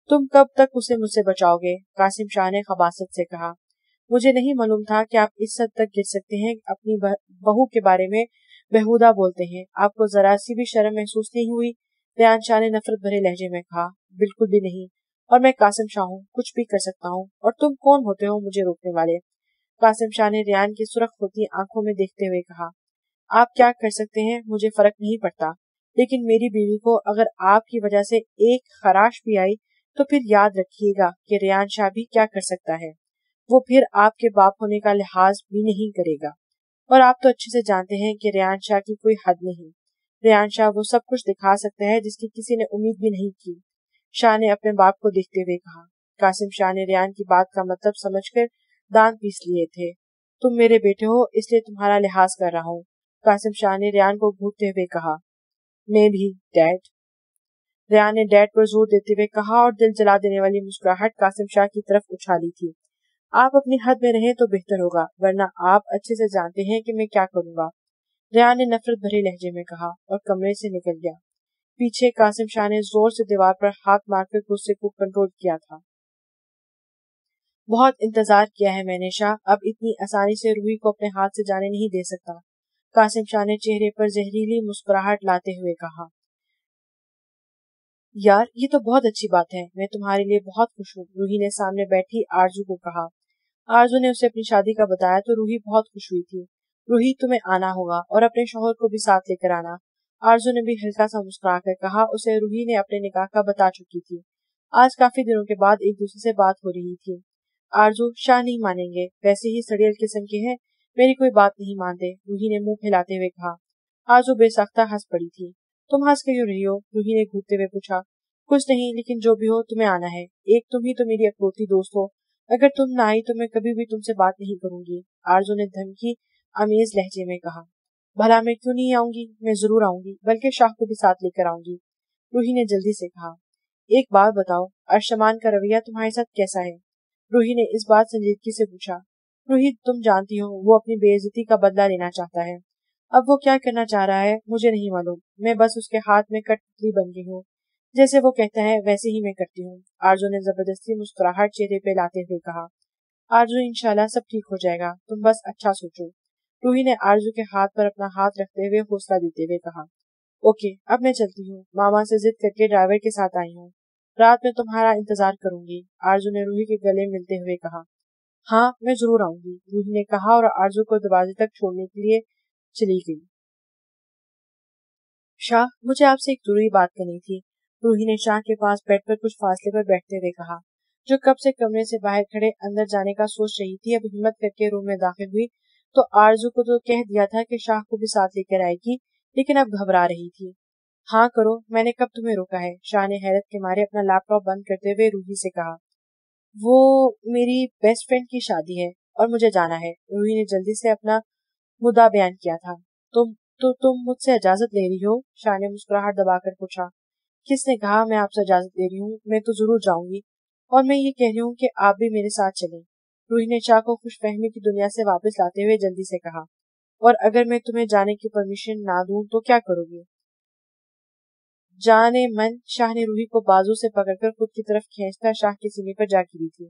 तुम कब तक उसे मुझसे बचाओगे? कासिम शाह ने खबासत से कहा। मुझे नहीं मालूम था कि आप इस हद तक गिर सकते हैं। अपनी बहू के बारे में बेहुदा बोलते हैं। आपको जरा सी भी शर्म महसूस नहीं हुई? रियान शाह ने नफरत भरे लहजे में कहा। बिल्कुल भी नहीं, और मैं कासिम शाह हूँ, कुछ भी कर सकता हूँ, और तुम कौन होते हो मुझे रोकने वाले? कासिम शाह ने रियान की सुर्ख होती आंखों में देखते हुए कहा। आप क्या कर सकते हैं मुझे फर्क नहीं पड़ता, लेकिन मेरी बीवी को अगर आपकी वजह से एक खराश भी आई तो फिर याद रखिएगा कि रियान शाह भी क्या कर सकता है। वो फिर आपके बाप होने का लिहाज भी नहीं करेगा, और आप तो अच्छे से जानते हैं कि रियान शाह की कोई हद नहीं। रियान शाह वो सब कुछ दिखा सकता है जिसकी किसी ने उम्मीद भी नहीं की। शाह ने अपने बाप को देखते हुए कहा। कासिम शाह ने रियान की बात का मतलब समझकर दांत पीस लिए थे। तुम मेरे बेटे हो, इसलिए तुम्हारा लिहाज कर रहा हूँ, कासिम शाह ने रियान को घूरते हुए कहा। मैं भी, डैड, रियान ने डैड पर जोर देते हुए कहा और दिल जला देने वाली मुस्कुराहट कासिम शाह की तरफ उछाली थी। आप अपनी हद में रहें तो बेहतर होगा, वरना आप अच्छे से जानते हैं कि मैं क्या करूंगा, रियान ने नफरत भरे लहजे में कहा और कमरे से निकल गया। पीछे कासिम शाह ने जोर से दीवार पर हाथ मारकर गुस्से को कंट्रोल किया था। बहुत इंतजार किया है मैंने शाह, अब इतनी आसानी से रूही को अपने हाथ से जाने नहीं दे सकता, कासिम शाह ने चेहरे पर जहरीली मुस्कुराहट लाते हुए कहा। यार, ये तो बहुत अच्छी बात है, मैं तुम्हारे लिए बहुत खुश हूँ, रूही ने सामने बैठी आरजू को कहा। आरजू ने उसे अपनी शादी का बताया तो रूही बहुत खुश हुई थी। रूही, तुम्हें आना होगा और अपने शौहर को भी साथ लेकर आना। आरजू ने भी हल्का सा मुस्कुरा कर कहा। उसे रूही ने अपने निकाह का बता चुकी थी। आज काफी दिनों के बाद एक दूसरे से बात हो रही थी। आरजू, शाह नहीं मानेंगे, वैसे ही सड़ियल किस्म के हैं, मेरी कोई बात नहीं मानते, रूही ने मुंह फैलाते हुए कहा। आरजू बेसख्ता हंस पड़ी थी। तुम हंस क्यों रही हो? रूही ने घूरते हुए पूछा। कुछ नहीं, लेकिन जो भी हो तुम्हें आना है। एक तुम ही तो मेरी अखरोती दोस्त हो, अगर तुम ना आई तो मैं कभी भी तुमसे बात नहीं करूंगी, आरजू ने धमकी अमेज लहजे में कहा। भला मैं क्यों नहीं आऊंगी, मैं जरूर आऊंगी, बल्कि शाह को भी साथ लेकर आऊंगी, रूही ने जल्दी से कहा। एक बात बताओ, अर्शमान का रवैया तुम्हारे साथ कैसा है? रूही ने इस बात संजीदगी से पूछा। रूही, तुम जानती हो वो अपनी बेइज्जती का बदला लेना चाहता है। अब वो क्या करना चाह रहा है मुझे नहीं मालूम, मैं बस उसके हाथ में कठपुतली बन गई हूँ, जैसे वो कहता है वैसे ही मैं करती हूँ, आरजू ने जबरदस्ती मुस्कुराहट चेहरे पे लाते हुए कहा। आरजू, इंशाल्लाह सब ठीक हो जाएगा, तुम बस अच्छा सोचो, रूही ने आरजू के हाथ पर अपना हाथ रखते हुए हौसला देते हुए कहा। ओके, अब मैं चलती हूँ, मामा से जिद करके ड्राइवर के साथ आई हूँ, रात में तुम्हारा इंतजार करूंगी, आरजू ने रूही के गले मिलते हुए कहा। हाँ, मैं जरूर आऊंगी, रूही ने कहा और आरजू को दरवाजे तक छोड़ने के लिए चली गई। शाह, मुझे आपसे एक जरूरी बात करनी थी, रूही ने शाह के पास बेड पर कुछ फासले पर बैठते हुए कहा, जो कब से कमरे से बाहर खड़े अंदर जाने का सोच रही थी। अब हिम्मत करके रूम में दाखिल हुई तो आरजू को तो कह दिया था कि शाह को भी साथ लेकर आएगी, लेकिन अब घबरा रही थी। हाँ करो, मैंने कब तुम्हें रोका है, शाह ने हैरत के मारे अपना लैपटॉप बंद करते हुए रूही से कहा। वो मेरी बेस्ट फ्रेंड की शादी है और मुझे जाना है, रूही ने जल्दी से अपना मुद्दा बयान किया था। तुम तुम मुझसे इजाजत ले रही हो? शाह ने मुस्कुराहट दबाकर पूछा। किसने कहा मैं आपसे इजाजत ले रही हूँ, मैं तो जरूर जाऊंगी, और मैं ये कह रही हूँ कि आप भी मेरे साथ चलें, रूही ने शाह को खुशफहमी की दुनिया से वापस लाते हुए जल्दी से कहा। और अगर मैं तुम्हें जाने की परमिशन ना दूं तो क्या करोगी? जाने मन, शाह ने रूही को बाजू से पकड़कर खुद की तरफ खींचकर शाह के सीने पर जा गिरी थी।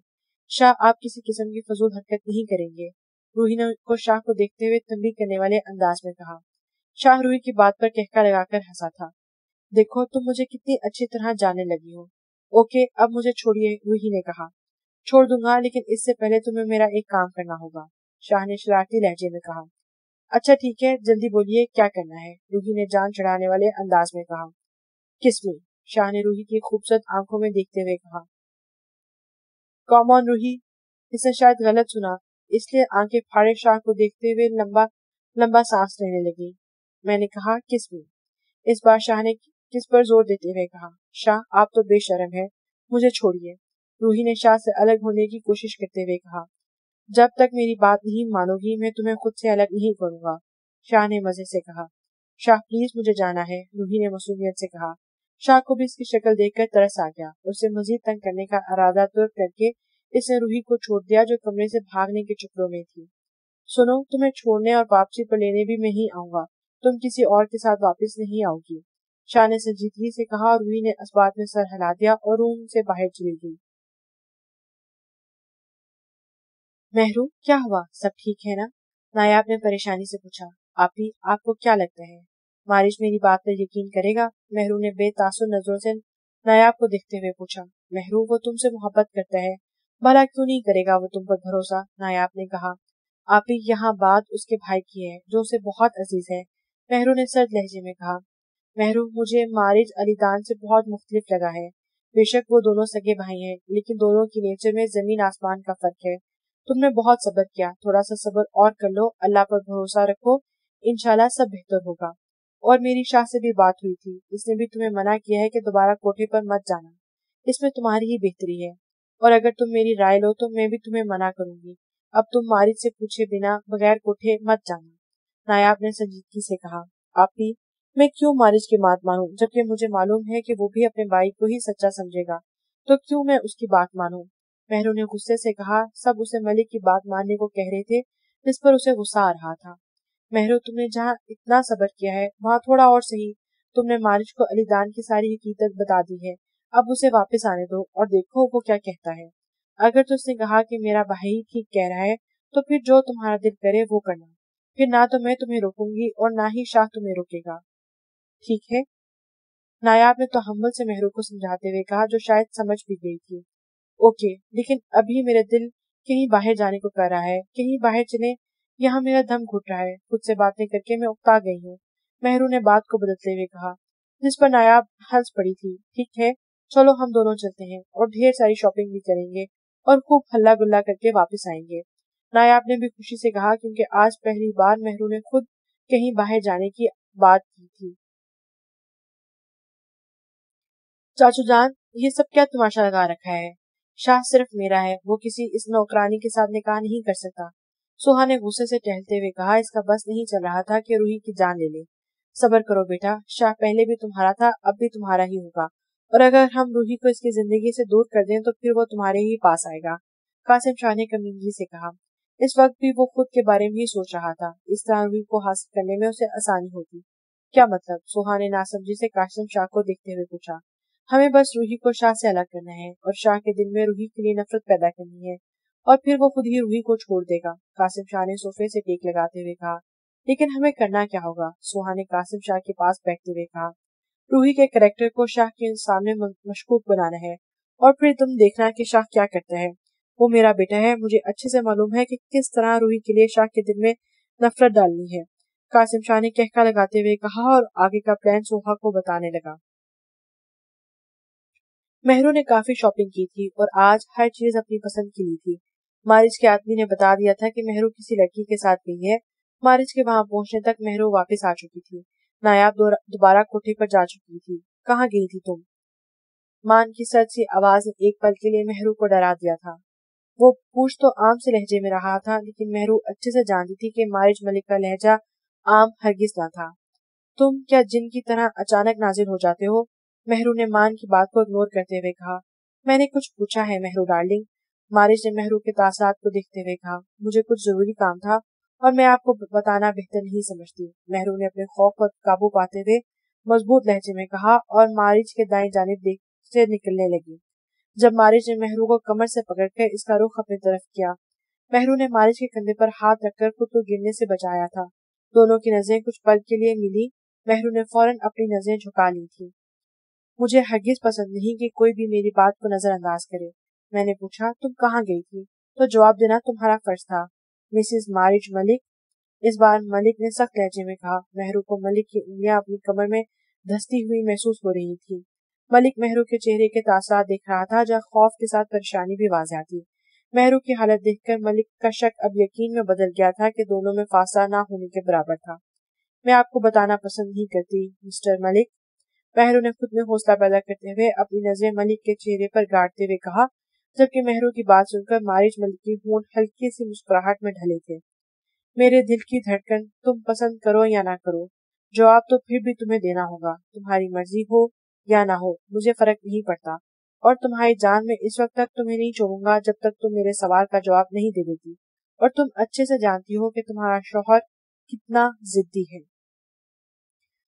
शाह, आप किसी किस्म की फजूल हरकत नहीं करेंगे, रूही ने को शाह को देखते हुए तंबी करने वाले अंदाज में कहा। शाह रूही की बात पर कहका लगाकर हंसा था। देखो तुम मुझे कितनी अच्छी तरह जानने लगी हो। ओके, अब मुझे छोड़िए, रूही ने कहा। छोड़ दूंगा, लेकिन इससे पहले तुम्हें मेरा एक काम करना होगा, शाह ने शरारती लहजे में कहा। अच्छा ठीक है, जल्दी बोलिए क्या करना है, रूही ने जान चढ़ाने वाले अंदाज में कहा। किस में? शाह ने रूही की खूबसूरत आंखों में देखते हुए कहा। कम ऑन रूही, इसने शायद गलत सुना, इसलिए आंखें फाड़े शाह को देखते हुए लंबा लंबा सांस लेने लगी। मैंने कहा किस में? इस बार शाह ने किस पर जोर देते हुए कहा। शाह, आप तो बेशर्म है, मुझे छोड़िए, रूही ने शाह से अलग होने की कोशिश करते हुए कहा। जब तक मेरी बात नहीं मानोगी मैं तुम्हें खुद से अलग नहीं करूंगा, शाह ने मजे से कहा। शाह प्लीज, मुझे जाना है, रूही ने मासूमियत से कहा। शाह को भी इसकी शक्ल देखकर तरस आ गया। उसे मजीद तंग करने का इरादा तुर्क करके इसने रूही को छोड़ दिया, जो कमरे से भागने के चक्रों में थी। सुनो, तुम्हें छोड़ने और वापसी पर लेने भी मैं ही आऊंगा, तुम किसी और के साथ वापस नहीं आओगी, शाह ने संजीदगी से कहा और रूही ने इस बात में सर हिला दिया और रूम से बाहर चली गई। महरू, क्या हुआ, सब ठीक है ना? नायाब ने परेशानी से पूछा। आपी, आपको क्या लगता है मारिश मेरी बात पर यकीन करेगा? महरू ने बेतासुर नजरों से नायाब को देखते हुए पूछा। महरू, वो तुमसे मोहब्बत करता है, भला क्यों नहीं करेगा वो तुम पर भरोसा? नायाब ने कहा। आपी, यहाँ बात उसके भाई की है, जो उसे बहुत अजीज है, महरू ने सर्द लहजे में कहा। महरू, मुझे मारिज अलीदान से बहुत मुख्तलिफ लगा है, बेशक वो दोनों सगे भाई हैं, लेकिन दोनों की नेचर में जमीन आसमान का फर्क है। तुमने बहुत सब्र किया, थोड़ा सा सब्र और कर लो, अल्लाह पर भरोसा रखो, इंशाल्लाह सब बेहतर होगा। और मेरी शाह से भी बात हुई थी, इसने भी तुम्हें मना किया है कि दोबारा कोठे पर मत जाना, इसमें तुम्हारी ही बेहतरी है, और अगर तुम मेरी राय लो तो मैं भी तुम्हें मना करूंगी, अब तुम मारिज से पूछे बिना बगैर कोठे मत जाना, नायाब ने संजीदगी से कहा। आपी, मैं क्यों मारिज की बात मानूं, जबकि मुझे मालूम है कि वो भी अपने भाई को ही सच्चा समझेगा, तो क्यों मैं उसकी बात मानूं? महरू ने गुस्से से कहा। सब उसे मलिक की बात मानने को कह रहे थे, जिस पर उसे गुस्सा आ रहा था। महरू, तुमने जहाँ इतना सब्र किया है वहाँ थोड़ा और सही, तुमने मारिज को अलीदान की सारी हकीकत बता दी है, अब उसे वापस आने दो और देखो वो क्या कहता है। अगर तो उसने कहा कि मेरा भाई ठीक कह रहा है तो फिर जो तुम्हारा दिल करे वो करना, फिर ना तो मैं तुम्हें रोकूंगी और ना ही शाह तुम्हें रोकेगा, ठीक है? नायाब ने तहम्मुल से महरू को समझाते हुए कहा, जो शायद समझ भी गई थी। ओके, लेकिन अभी मेरा दिल कहीं बाहर जाने को कर रहा है, कहीं बाहर चले, यहाँ मेरा दम घुट रहा है, खुद से बातें करके मैं उकता गई हूँ, महरू ने बात को बदलते हुए कहा, जिस पर नायाब हंस पड़ी थी। ठीक है, चलो हम दोनों चलते हैं और ढेर सारी शॉपिंग भी करेंगे और खूब हल्ला गुल्ला करके वापस आएंगे। नायाब ने भी खुशी से कहा, क्योंकि आज पहली बार महरू ने खुद कहीं बाहर जाने की बात की थी। चाचू जान, ये सब क्या तमाशा लगा रखा है? शाह सिर्फ मेरा है, वो किसी इस नौकरानी के साथ निकाह नहीं कर सकता। सुहा ने गुस्से से टहलते हुए कहा, इसका बस नहीं चल रहा था कि रूही की जान ले ले। सब्र करो बेटा, शाह पहले भी तुम्हारा था, अब भी तुम्हारा ही होगा, और अगर हम रूही को इसकी जिंदगी से दूर कर दें तो फिर वो तुम्हारे ही पास आएगा। कासिम शाह ने कमीनगी से कहा। इस वक्त भी वो खुद के बारे में ही सोच रहा था। इस तरह रूही को हासिल करने में उसे आसानी होती। क्या मतलब? सुहा ने नासमझी से कासिम शाह को देखते हुए पूछा। हमें बस रूही को शाह से अलग करना है और शाह के दिल में रूही के लिए नफरत पैदा करनी है, और फिर वो खुद ही रूही को छोड़ देगा। कासिम शाह ने सोफे से टेक लगाते हुए कहा। लेकिन हमें करना क्या होगा? सुहा ने कासिम शाह के पास बैठते हुए कहा। रूही के कैरेक्टर को शाह के सामने मशकूक बनाना है, और फिर तुम देखना कि शाह क्या करता है। वो मेरा बेटा है, मुझे अच्छे से मालूम है कि किस तरह रूही के लिए शाह के दिल में नफरत डालनी है। कासिम शाह ने कहका लगाते हुए कहा और आगे का प्लान सोहा को बताने लगा। महरू ने काफी शॉपिंग की थी और आज हर चीज अपनी पसंद की ली थी। मारिज के आदमी ने बता दिया था कि महरू किसी लड़की के साथ गई है। मारिज के वहां पहुंचने तक महरू वापस आ चुकी थी। नायाब दोबारा कोठे पर जा चुकी थी। कहाँ गई थी तुम? मान की सर्द सी आवाज ने एक पल के लिए महरू को डरा दिया था। वो पूछ तो आम से लहजे में रहा था, लेकिन महरू अच्छे से जानती थी कि मारिज मलिक का लहजा आम हरगिज न था। तुम क्या जिन की तरह अचानक नाजिल हो जाते हो? महरू ने मान की बात को इग्नोर करते हुए कहा। मैंने कुछ पूछा है महरू डार्लिंग? मारिज ने महरू के तासरात को देखते हुए कहा। मुझे कुछ जरूरी काम था और मैं आपको बताना बेहतर नहीं समझती। महरू ने अपने खौफ पर काबू पाते हुए मजबूत लहजे में कहा और मारिज के दाएं जानिब देख से निकलने लगी। जब मारिज ने महरू को कमर से पकड़कर इसका रुख अपनी तरफ किया, महरू ने मारिज के कंधे पर हाथ रखकर खुद को गिरने से बचाया था। दोनों की नजरें कुछ पल के लिए मिली। महरू ने फौरन अपनी नजरें झुका ली थी। मुझे हरगिज पसंद नहीं कि कोई भी मेरी बात को नजरअंदाज करे। मैंने पूछा, तुम कहाँ गई थी? तो जवाब देना तुम्हारा फर्ज था। मिसेस मारिज मलिक। इस बार मलिक ने सख्त लहजे में कहा। महरू को मलिक की उंगलियां अपनी कमर में धंसती हुई महसूस हो रही थी। मलिक महरू के चेहरे के तासरात देख रहा था, जहाँ खौफ के साथ परेशानी भी वाज़ेह थी। महरू की हालत देखकर मलिक का शक अब यकीन में बदल गया था कि दोनों में फासला ना होने के बराबर था। मैं आपको बताना पसंद नहीं करती मिस्टर मलिक। महरू ने खुद में हौसला पैदा करते हुए अपनी नजरें मलिक के चेहरे पर गाड़ते हुए कहा, जबकि महरू की बात सुनकर मारिज मलिक की होंठ हल्की सी मुस्कुराहट में ढले थे। मेरे दिल की धड़कन, तुम पसंद करो या ना करो, जवाब तो फिर भी तुम्हें देना होगा। तुम्हारी मर्जी हो या ना हो, मुझे फर्क नहीं पड़ता, और तुम्हारी जान में इस वक्त तक तुम्हें नहीं छोड़ूंगा जब तक तुम मेरे सवाल का जवाब नहीं दे देती। और तुम अच्छे से जानती हो कि तुम्हारा शौहर कितना जिद्दी है।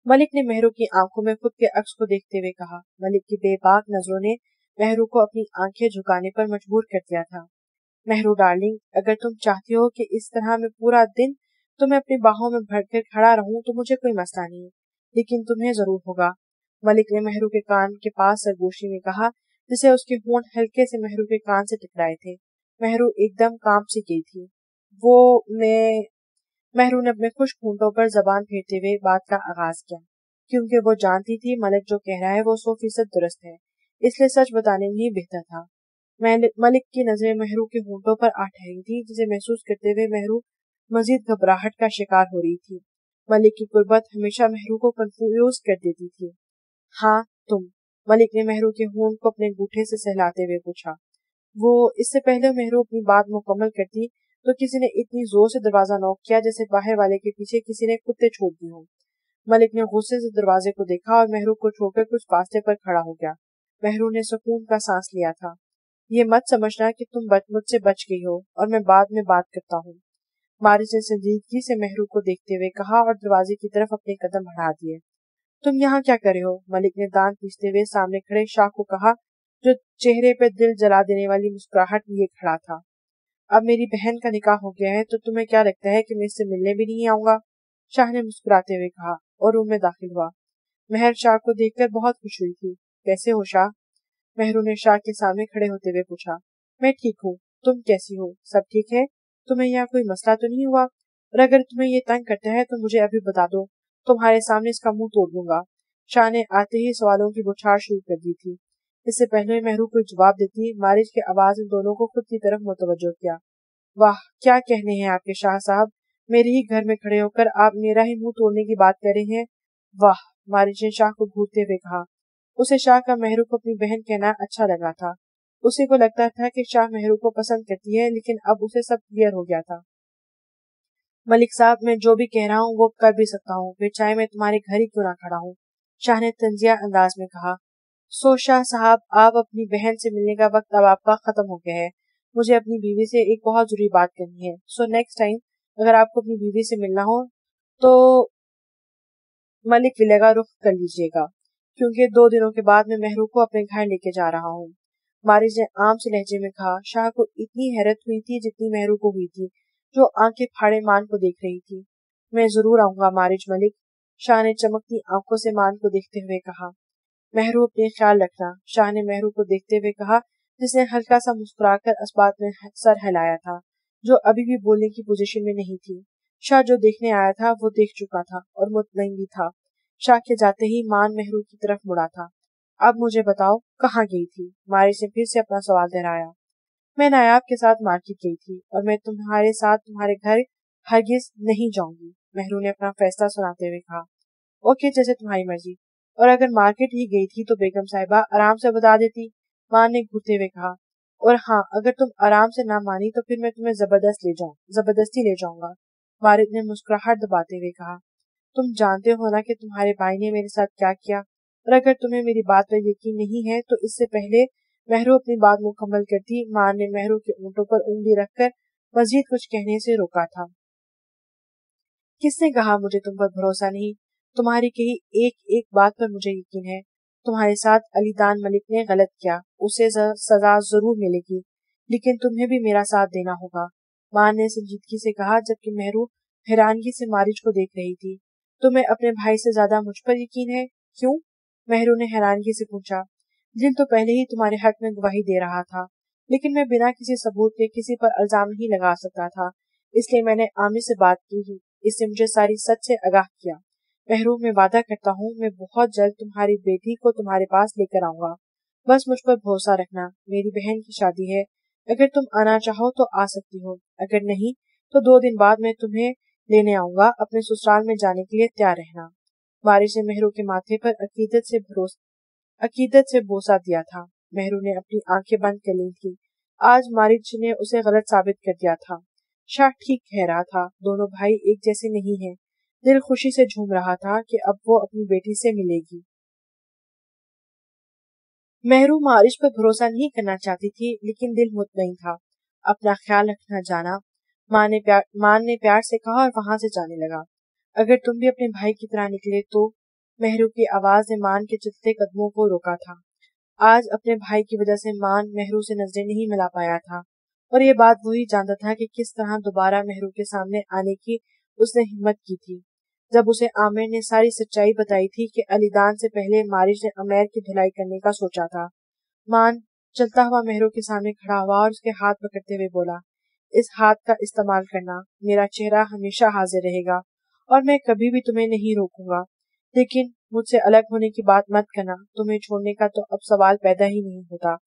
मलिक ने महरू की आंखों में खुद के अक्स को देखते हुए कहा। मलिक की बेबाक नजरों ने महरू को अपनी आंखें झुकाने पर मजबूर कर दिया था। महरू डार्लिंग, अगर तुम चाहती हो कि इस तरह मैं पूरा दिन तुम्हें अपनी बाहों में भरकर खड़ा रहूं तो मुझे कोई मसला नहीं, लेकिन तुम्हें जरूर होगा। मलिक ने महरू के कान के पास सरगोशी में कहा, जिसे उसके होंठ हल्के से महरू के कान से टकराए थे। महरू एकदम कांप सी गई थी। वो मैं महरू ने अपने खुश्क होंठों पर जबान फेरते हुए बात का आगाज किया, क्योंकि वो जानती थी मलिक जो कह रहा है वो 100% दुरुस्त है, इसलिए सच बताने में ही बेहतर था। मलिक की नजरें महरू के होंठों पर आ ठहरी थी, जिसे महसूस करते हुए महरू मजीद घबराहट का शिकार हो रही थी। मलिक की कुर्बत हमेशा महरू को कंफ्यूज कर देती थी। हाँ, तुम? मलिक ने महरू के होंठ को अपने अंगूठे से सहलाते हुए पूछा। वो इससे पहले महरू अपनी बात मुकम्मल करती तो किसी ने इतनी जोर से दरवाजा नॉक किया जैसे बाहर वाले के पीछे किसी ने कुत्ते छोड़ दिए हों। मलिक ने गुस्से से दरवाजे को देखा और महरू को छोड़कर कुछ फासले पर खड़ा हो गया। महरू ने सुकून का सांस लिया था। ये मत समझना कि तुम मुझसे बच गई हो और मैं बाद में बात करता हूँ। मारिस ने संजीदगी से महरू को देखते हुए कहा और दरवाजे की तरफ अपने कदम बढ़ा दिए। तुम यहाँ क्या कर रहे हो? मलिक ने दांत पीसते हुए सामने खड़े शाह को कहा, जो चेहरे पे दिल जला देने वाली मुस्कुराहट लिए खड़ा था। अब मेरी बहन का निकाह हो गया है तो तुम्हें क्या लगता है कि मैं इससे मिलने भी नहीं आऊंगा? शाह ने मुस्कुराते हुए कहा और रूम में दाखिल हुआ। महर शाह को देखकर बहुत खुश हुई थी। कैसे हो शाह? महरू ने शाह के सामने खड़े होते हुए पूछा। मैं ठीक हूँ, तुम कैसी हो? सब ठीक है? तुम्हें यहाँ कोई मसला तो नहीं हुआ? और अगर तुम्हें ये तंग करता है तो मुझे अभी बता दो, तुम्हारे सामने इसका मुंह तोड़ दूंगा। शाह ने आते ही सवालों की बौछार शुरू कर दी थी। इससे पहले महरू कोई जवाब देती, मारिज की आवाज ने दोनों को खुद की तरफ मुतवज्जो किया। वाह, क्या कहने हैं आपके शाह साहब, मेरे ही घर में खड़े होकर आप मेरा ही मुंह तोड़ने की बात कर रहे हैं। वाह, मारिज ने शाह को घूरते हुए कहा। उसे शाह का महरू को अपनी बहन कहना अच्छा लगा था। उसी को लगता था कि शाह महरू को पसंद करती है, लेकिन अब उसे सब क्लियर हो गया था। मलिक साहब, मैं जो भी कह रहा हूँ वो कर भी सकता हूँ, फिर चाहे मैं तुम्हारे घर ही क्यों ना खड़ा हूँ, शाह ने तंजिया अंदाज में कहा। सो शाह साहब, आप अपनी बहन से मिलने का वक्त अब आपका खत्म हो गया है। मुझे अपनी बीवी से एक बहुत जरूरी बात करनी है। सो नेक्स्ट टाइम अगर आपको अपनी बीवी से मिलना हो तो मलिक विला का रुख कर लीजिएगा, क्योंकि 2 दिनों के बाद मैं महरू को अपने घर लेके जा रहा हूँ। मारिज ने आम से लहजे में कहा। शाह को इतनी हैरत हुई थी जितनी महरू को हुई थी, जो आंखें फाड़े मान को देख रही थी। मैं जरूर आऊंगा मारिज मलिक, शाह ने चमकती आंखों से मान को देखते हुए कहा। महरू अपने ख्याल रखना, शाह ने महरू को देखते हुए कहा, जिसने हल्का सा मुस्कुराकर इस्बात में सर हिलाया था, जो अभी भी बोलने की पोजीशन में नहीं थी। शाह जो देखने आया था वो देख चुका था और मुतमईन भी था। शाह के जाते ही मान महरू की तरफ मुड़ा था। अब मुझे बताओ, कहाँ गई थी? मारिज ने फिर से अपना सवाल दोहराया। मैं नायाब के साथ मार्केट गई थी और मैं तुम्हारे साथ तुम्हारे घर हरगिज नहीं जाऊंगी, महरू ने अपना फैसला सुनाते हुए कहा। ओके, जैसे तुम्हारी मर्जी। और अगर मार्केट ही गई थी तो बेगम साहिबा आराम से बता देती, मान ने घूरते हुए कहा। और हाँ, अगर तुम आराम से ना मानी तो फिर मैं तुम्हें जबरदस्ती ले जाऊंगा, वारिद ने मुस्कुराहट दबाते हुए कहा। तुम जानते हो ना कि तुम्हारे भाई ने मेरे साथ क्या किया, और अगर तुम्हें मेरी बात पर यकीन नहीं है तो इससे पहले महरू अपनी बात मुकम्मल करती, मान ने महरू के ऊँटों पर उंगली रखकर मजीद कुछ कहने से रोका था। किसने कहा मुझे तुम पर भरोसा नहीं? तुम्हारी कही एक एक बात पर मुझे यकीन है। तुम्हारे साथ अलीदान मलिक ने गलत किया, उसे सजा जरूर मिलेगी, लेकिन तुम्हें भी मेरा साथ देना होगा, मान ने संजीदगी से कहा, जबकि महरू हैरानगी से मारिज को देख रही थी। तुम्हें अपने भाई से ज्यादा मुझ पर यकीन है? क्यों? महरू ने हैरानगी से पूछा। दिल तो पहले ही तुम्हारे हक में गवाही दे रहा था, लेकिन मैं बिना किसी सबूत के किसी पर इल्जाम नहीं लगा सकता था, इसलिए मैंने आमिर से बात की, इससे मुझे सारी सच से आगाह किया। महरू, मैं वादा करता हूँ मैं बहुत जल्द तुम्हारी बेटी को तुम्हारे पास लेकर आऊंगा, बस मुझ पर भरोसा रखना। मेरी बहन की शादी है, अगर तुम आना चाहो तो आ सकती हो, अगर नहीं तो 2 दिन बाद मैं तुम्हें लेने आऊंगा। अपने ससुराल में जाने के लिए तैयार रहना। बारिश ने महरू के माथे पर अकीदत से बोसा दिया था। महरू ने अपनी आंखें बंद कर ली थी। आज मारिच ने उसे गलत साबित कर दिया था। शाह ठीक कह रहा था, दोनों भाई एक जैसे नहीं हैं। दिल खुशी से झूम रहा था कि अब वो अपनी बेटी से मिलेगी। महरू मारिच पर भरोसा नहीं करना चाहती थी, लेकिन दिल मुतमईन था। अपना ख्याल रखना जाना, मान ने प्यार से कहा और वहां से जाने लगा। अगर तुम भी अपने भाई की तरह निकले तो, महरू की आवाज ने मान के चलते कदमों को रोका था। आज अपने भाई की वजह से मान महरू से नजरें नहीं मिला पाया था, और ये बात वही जानता था कि किस तरह दोबारा महरू के सामने आने की उसने हिम्मत की थी, जब उसे आमिर ने सारी सच्चाई बताई थी कि अलीदान से पहले मारिज ने अमेर की धुलाई करने का सोचा था। मान चलता हुआ महरू के सामने खड़ा हुआ और उसके हाथ पकड़ते हुए बोला, इस हाथ का इस्तेमाल करना, मेरा चेहरा हमेशा हाजिर रहेगा और मैं कभी भी तुम्हें नहीं रोकूंगा, लेकिन मुझसे अलग होने की बात मत करना, तुम्हें छोड़ने का तो अब सवाल पैदा ही नहीं होता।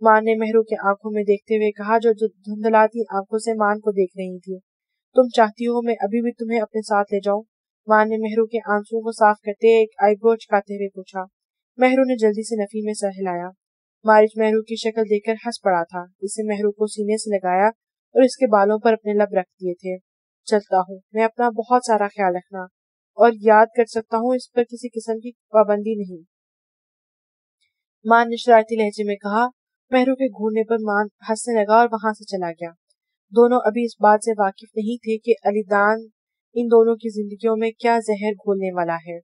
मान ने महरू की आंखों में देखते हुए कहा, जो धुंधलाती आंखों से मान को देख रही थी। तुम चाहती हो मैं अभी भी तुम्हें अपने साथ ले जाऊं? मान ने महरू के आंसुओं को साफ करते एक आईब्रो चुकाते हुए पूछा। महरू ने जल्दी से नफी में सर हिलाया। मारिच महरू की शक्ल देखकर हंस पड़ा था। इसने महरू को सीने से लगाया और इसके बालों पर अपने लब रख दिए थे। चलता हूँ, मैं अपना बहुत सारा ख्याल रखना, और याद कर सकता हूँ इस पर किसी किस्म की पाबंदी नहीं, मान ने शरारती लहजे में कहा। महरू के घूरने पर मान हंसने लगा और वहां से चला गया। दोनों अभी इस बात से वाकिफ नहीं थे कि अलीदान इन दोनों की जिंदगियों में क्या जहर घोलने वाला है।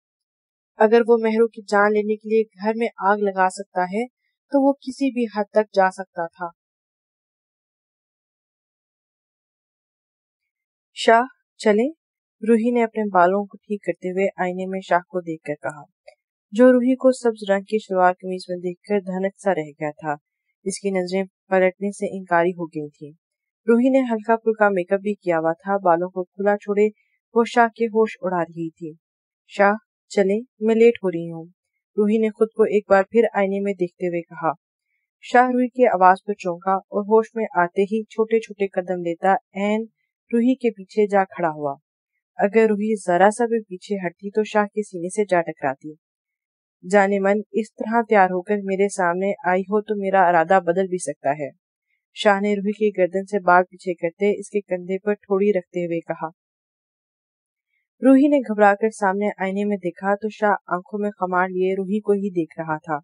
अगर वो महरू की जान लेने के लिए घर में आग लगा सकता है तो वो किसी भी हद तक जा सकता था। शाह, चले? रूही ने अपने बालों को ठीक करते हुए आईने में शाह को देखकर कहा, जो रूही को सब्ज रंग की सलवार कमीज में देखकर धनक सा रह गया था। इसकी नजरें पलटने से इनकारी हो गई थी। रूही ने हल्का फुल्का मेकअप भी किया हुआ था। बालों को खुला छोड़े वो शाह के होश उड़ा रही थी। शाह चले, मैं लेट हो रही हूँ, रूही ने खुद को एक बार फिर आईने में देखते हुए कहा। शाह रूही की आवाज पर चौंका और होश में आते ही छोटे छोटे कदम लेता एन रूही के पीछे जा खड़ा हुआ। अगर रूही जरा सा भी पीछे हटती तो शाह के सीने से जा टकराती। जाने मन इस तरह तैयार होकर मेरे सामने आई हो तो मेरा इरादा बदल भी सकता है। शाह ने रूही की गर्दन से बाल पीछे करते इसके कंधे पर ठोड़ी रखते हुए कहा। रूही ने घबराकर सामने आईने में देखा तो शाह आंखों में खमार लिए रूही को ही देख रहा था।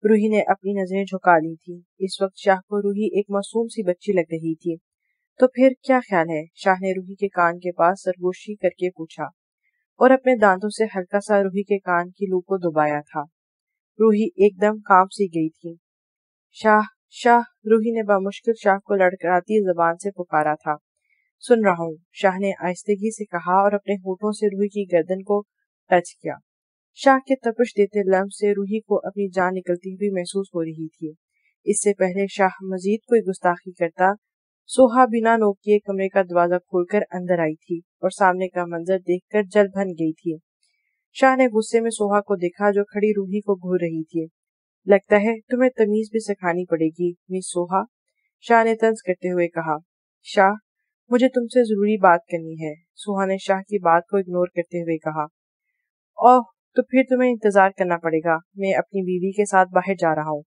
रूही ने अपनी नजरें झुका ली थी। इस वक्त शाह को रूही एक मासूम सी बच्ची लग रही थी। तो फिर क्या ख्याल है? शाह ने रूही के कान के पास सरगोशी करके पूछा और अपने दांतों से हल्का सा रूही के कान की लू को दबाया था। रूही एकदम कांप सी गई थी। शाह, शाह, रूही ने बामुश्किल शाह को लड़खड़ाती जबान से पुकारा था। सुन रहा हूँ, शाह ने आहिस्तगी से कहा और अपने होठों से रूही की गर्दन को टच किया। शाह के तपश देते लम्ब से रूही को अपनी जान निकलती हुई महसूस हो रही थी। इससे पहले शाह मजीद कोई गुस्ताखी करता, सोहा बिना नोक किए कमरे का दरवाजा खोलकर अंदर आई थी और सामने का मंजर देखकर जल भन गई थी। शाह ने गुस्से में सोहा को देखा जो खड़ी रूही को घूर रही थी। लगता है तुम्हें तमीज भी सिखानी पड़ेगी मिस सोहा, शाह ने तंज करते हुए कहा। शाह, मुझे तुमसे जरूरी बात करनी है, सोहा ने शाह की बात को इग्नोर करते हुए कहा। ओह, तो फिर तुम्हें इंतजार करना पड़ेगा, मैं अपनी बीवी के साथ बाहर जा रहा हूँ,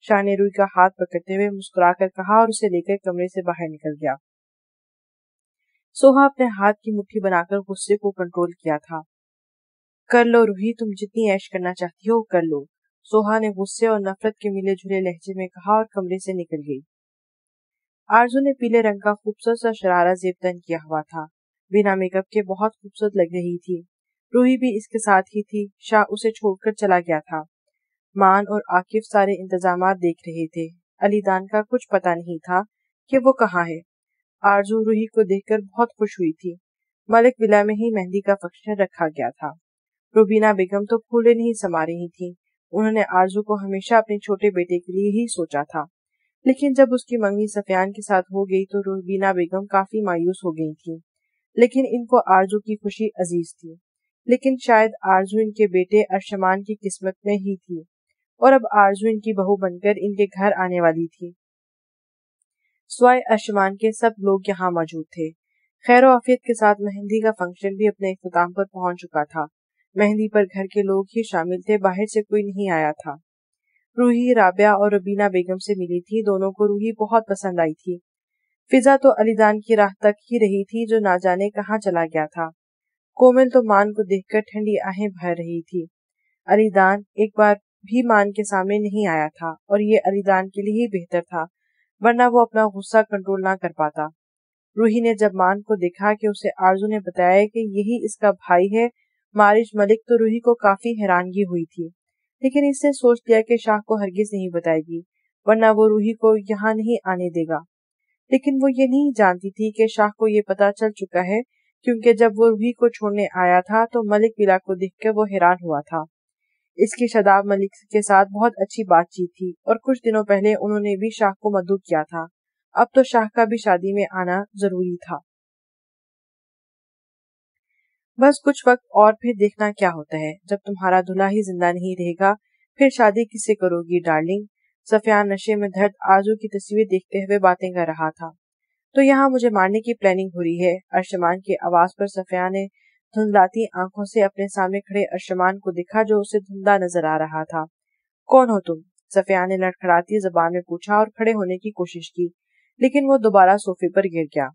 शाह ने रूही का हाथ पकड़ते हुए मुस्कुराकर कहा और उसे लेकर कमरे से बाहर निकल गया। सोहा अपने हाथ की मुट्ठी बनाकर गुस्से को कंट्रोल किया था। कर लो रूही, तुम जितनी ऐश करना चाहती हो कर लो, सोहा ने गुस्से और नफरत के मिले जुले लहजे में कहा और कमरे से निकल गई। आरजू ने पीले रंग का खूबसूरत सा शरारा जेबतन किया हुआ था। बिना मेकअप के बहुत खूबसूरत लग रही थी। रूही भी इसके साथ ही थी। शाह उसे छोड़कर चला गया था। मान और आकिफ सारे इंतजामात देख रहे थे। अलीदान का कुछ पता नहीं था कि वो कहाँ है। आरजू रूही को देखकर बहुत खुश हुई थी। मलिक विला में ही मेहंदी का फंक्शन रखा गया था। रुबीना बेगम तो फूले नहीं समा रही थी। उन्होंने आरजू को हमेशा अपने छोटे बेटे के लिए ही सोचा था, लेकिन जब उसकी मंगनी सफियान के साथ हो गई तो रुबीना बेगम काफी मायूस हो गई थी। लेकिन इनको आरजू की खुशी अजीज थी। लेकिन शायद आरजू इनके बेटे अरशमान की किस्मत में ही थी और अब आरजू इनकी बहू बनकर इनके घर आने वाली थी। स्वाय अरशमान के सब लोग यहाँ मौजूद थे। खैर आफियत के साथ मेहंदी का फंक्शन भी अपने इख्तिताम पर पहुंच चुका था। मेहंदी पर घर के लोग ही शामिल थे, बाहर से कोई नहीं आया था। रूही राबिया और रुबीना बेगम से मिली थी। दोनों को रूही बहुत पसंद आई थी। फिजा तो अलीदान की राह तक ही रही थी जो ना जाने कहाँ चला गया था। कोमल तो मान को देखकर ठंडी आहें भर रही थी। अलीदान एक बार भी मान के सामने नहीं आया था और ये अलीदान के लिए ही बेहतर था, वरना वो अपना गुस्सा कंट्रोल ना कर पाता। रूही ने जब मान को देखा कि उसे आरजू ने बताया कि यही इसका भाई है मारिश मलिक, तो रूही को काफी हैरानगी हुई थी, लेकिन इसने सोच लिया कि शाह को हरगिज नहीं बताएगी, वरना वो रूही को यहाँ नहीं आने देगा। लेकिन वो ये नहीं जानती थी कि शाह को ये पता चल चुका है, क्योंकि जब वो रूही को छोड़ने आया था तो मलिक विला को देखकर वो हैरान हुआ था। इसकी शदाब मलिक के साथ बहुत अच्छी बातचीत थी और कुछ दिनों पहले उन्होंने भी शाह को मदऊ किया था। अब तो शाह का भी शादी में आना जरूरी था। बस कुछ वक्त और फिर देखना क्या होता है। जब तुम्हारा दूल्हा ही जिंदा नहीं रहेगा फिर शादी किससे करोगी डार्लिंग। सफियान नशे में धर्त आरजू की तस्वीर देखते हुए बातें कर रहा था। तो यहाँ मुझे मारने की प्लानिंग हो रही है। अरशमान की आवाज पर सफियान ने धुंधलाती आंखों से अपने सामने खड़े अरशमान को देखा जो उसे धुंधला नजर आ रहा था। कौन हो तुम? सफियान ने लड़खड़ाती जबान में पूछा और खड़े होने की कोशिश की, लेकिन वो दोबारा सोफे पर गिर गया।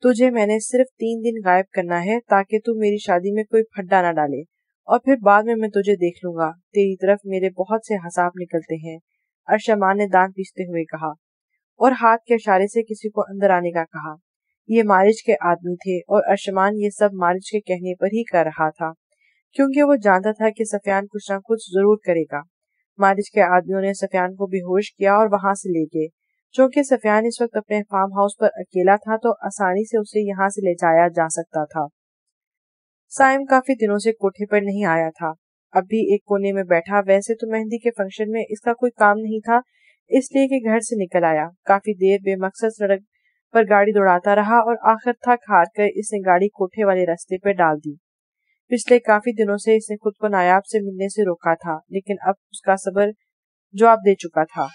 तुझे मैंने सिर्फ 3 दिन गायब करना है ताकि तू मेरी शादी में कोई फड्डा न डाले, और फिर बाद में मैं तुझे देख लूंगा। तेरी तरफ मेरे बहुत से हिसाब निकलते हैं, अरशमान ने दांत पीसते हुए कहा और हाथ के इशारे से किसी को अंदर आने का कहा। ये मारिज के आदमी थे और अरशमान ये सब मारिज के कहने पर ही कर रहा था, क्योंकि वो जानता था कि सफियान कुछ न कुछ जरूर करेगा। मारिज के आदमियों ने सफियान को बेहोश किया और वहां से ले गए। चूंकि सफियान इस वक्त अपने फार्म हाउस पर अकेला था तो आसानी से उसे यहाँ से ले जाया जा सकता था। साइम काफी दिनों से कोठे पर नहीं आया था, अब भी एक कोने में बैठा। वैसे तो मेहंदी के फंक्शन में इसका कोई काम नहीं था, इसलिए कि घर से निकल आया। काफी देर बेमकसद सड़क पर गाड़ी दौड़ाता रहा और आखिर थक हार कर इसने गाड़ी कोठे वाले रास्ते पर डाल दी। پچھلے کافی دنوں سے اس نے خود کو نایاب سے ملنے سے روکا تھا، لیکن اب اس کا صبر جواب دے چکا تھا۔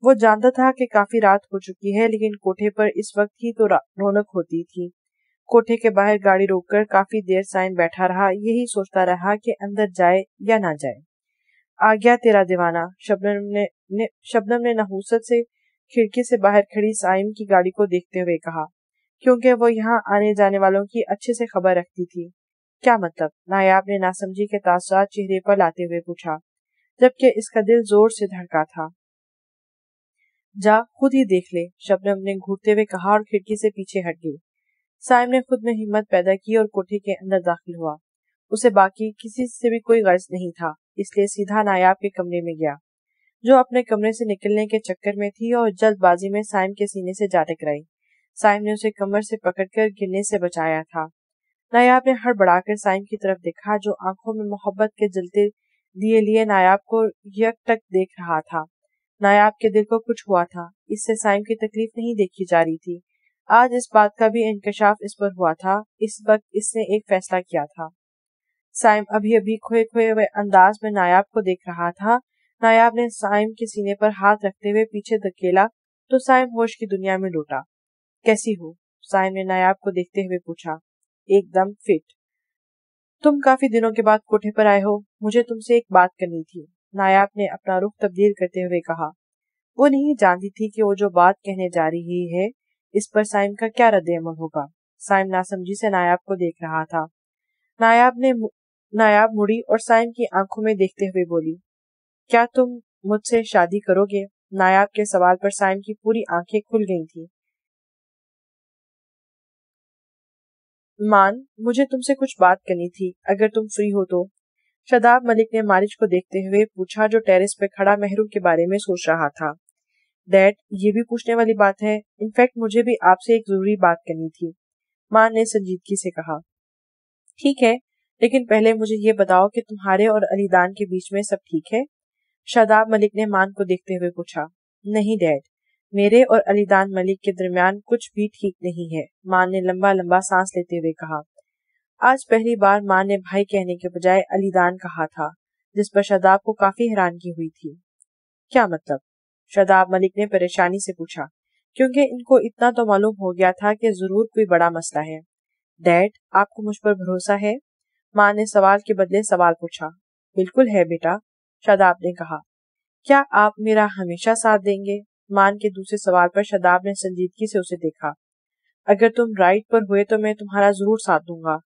وہ جانتا تھا کہ کافی رات ہو چکی ہے، لیکن کوٹھے پر اس وقت ہی تو رونق ہوتی تھی۔ کوٹھے کے باہر گاڑی روک کر کافی دیر سائم بیٹھا رہا، یہی سوچتا رہا کہ اندر جائے یا نہ جائے۔ آ گیا تیرا دیوانہ، شبنم نے نحوست سے کھڑکی سے باہر کھڑی سائم کی گاڑی کو دیکھتے ہوئے کہا، کیونکہ وہ یہاں آنے جانے والوں کی اچھے سے خبر رکھتی تھی۔ کیا مطلب؟ نایاب نے ناسمجھی کے تاثرات چہرے پر لاتے ہوئے پوچھا، جبکہ اس کا دل زور سے دھڑکا تھا۔ جا خود ہی دیکھ لے، شبنم نے گھورتے ہوئے کہا اور کھڑکی سے پیچھے ہٹ گئی۔ سائم نے خود میں ہمت پیدا کی اور کوٹھے کے اندر داخل ہوا۔ اسے باقی کسی سے بھی کوئی غرض نہیں تھا، اس لیے سیدھا نایاب کے کمرے میں گیا، جو اپنے کمرے سے نکلنے کے چکر میں تھی اور جلد بازی میں سائم کے سینے سے جا ٹکرائی۔ سائم نے اسے کمر سے پکڑ کر گرنے سے بچایا تھا۔ نایاب نے ہڑبڑا کر سائم کی طرف دیکھا، جو آنکھوں میں محبت کے جلتے دیے لیے نایاب کو یک ٹک دیکھ رہا تھا۔ نایاب کے دل کو کچھ ہوا تھا، اس سے سائم کی تکلیف نہیں دیکھی جا رہی تھی۔ آج اس بات کا بھی انکشاف اس پر ہوا تھا۔ اس وقت اس نے ایک فیصلہ کیا تھا۔ سائم ابھی کھوئے ہوئے انداز میں نایاب کو دیکھ رہا تھا۔ نایاب نے سائم کے سینے پر ہاتھ رکھتے ہوئے پیچھے دھکیلا تو سائم ہوش کی دنیا میں لوٹا۔ کیسی ہو؟ سائم نے نایاب کو دیکھتے ہوئے پوچھا۔ ایک دم فٹ۔ تم کافی دنوں کے بعد کوٹھے پر آئے ہو، مجھے تم سے ایک بات کرنی تھی، نایاب نے اپنا رخ تبدیل کرتے ہوئے کہا۔ وہ نہیں جانتی تھی کہ وہ جو بات کہنے جا رہی ہے اس پر سائم کا کیا رد عمل ہوگا۔ سائم ناسمجھی سے نایاب کو دیکھ رہا تھا۔ نایاب مڑی اور سائم کی آنکھوں میں دیکھتے ہوئے بولی، کیا تم مجھ سے شادی کرو گے؟ نایاب کے سوال پر سائم کی پوری آنکھیں کھل گئی تھی۔ مان، مجھے تم سے کچھ بات کرنی تھی، اگر تم فری ہو تو۔ شاداب ملک نے مالج کو دیکھتے ہوئے پوچھا، جو ٹیرس پہ کھڑا مہرو کے بارے میں سوچ رہا تھا۔ ڈیڈ، یہ بھی پوچھنے والی بات ہے، انفیکٹ مجھے بھی آپ سے ایک ضروری بات کرنی تھی، مان نے سنجیدگی سے کہا۔ ٹھیک ہے، لیکن پہلے مجھے یہ بتاؤ کہ تمہارے اور علی دان کے بیچ میں سب ٹھیک ہے؟ شاداب ملک نے مان کو دیکھتے ہوئے پوچھا۔ نہیں ڈیڈ، میرے اور علی دان ملک کے درمیان کچھ بھی ٹھیک نہیں ہے، مان نے لمبا لمبا سانس لیتے ہوئے کہا۔ آج پہلی بار مان نے بھائی کہنے کے بجائے علی دان کہا تھا، جس پر شاداب کو کافی حیرانگی ہوئی تھی۔ کیا مطلب؟ شاداب ملک نے پریشانی سے پوچھا، کیونکہ ان کو اتنا تو معلوم ہو گیا تھا کہ ضرور کوئی بڑا مسئلہ ہے۔ ڈیڈ، آپ کو مجھ پر بھروسہ ہے؟ ماں نے سوال کے بدلے سوال پوچھا۔ بالکل ہے بیٹا، شاداب نے کہا۔ کیا آپ میرا ہمیشہ ساتھ دیں گے؟ مان کے دوسرے سوال پر شاداب نے سنجیدگی سے اسے دیکھا۔ اگر تم رائٹ پر ہوئے تو میں تمہارا ضرور ساتھ دوں گا،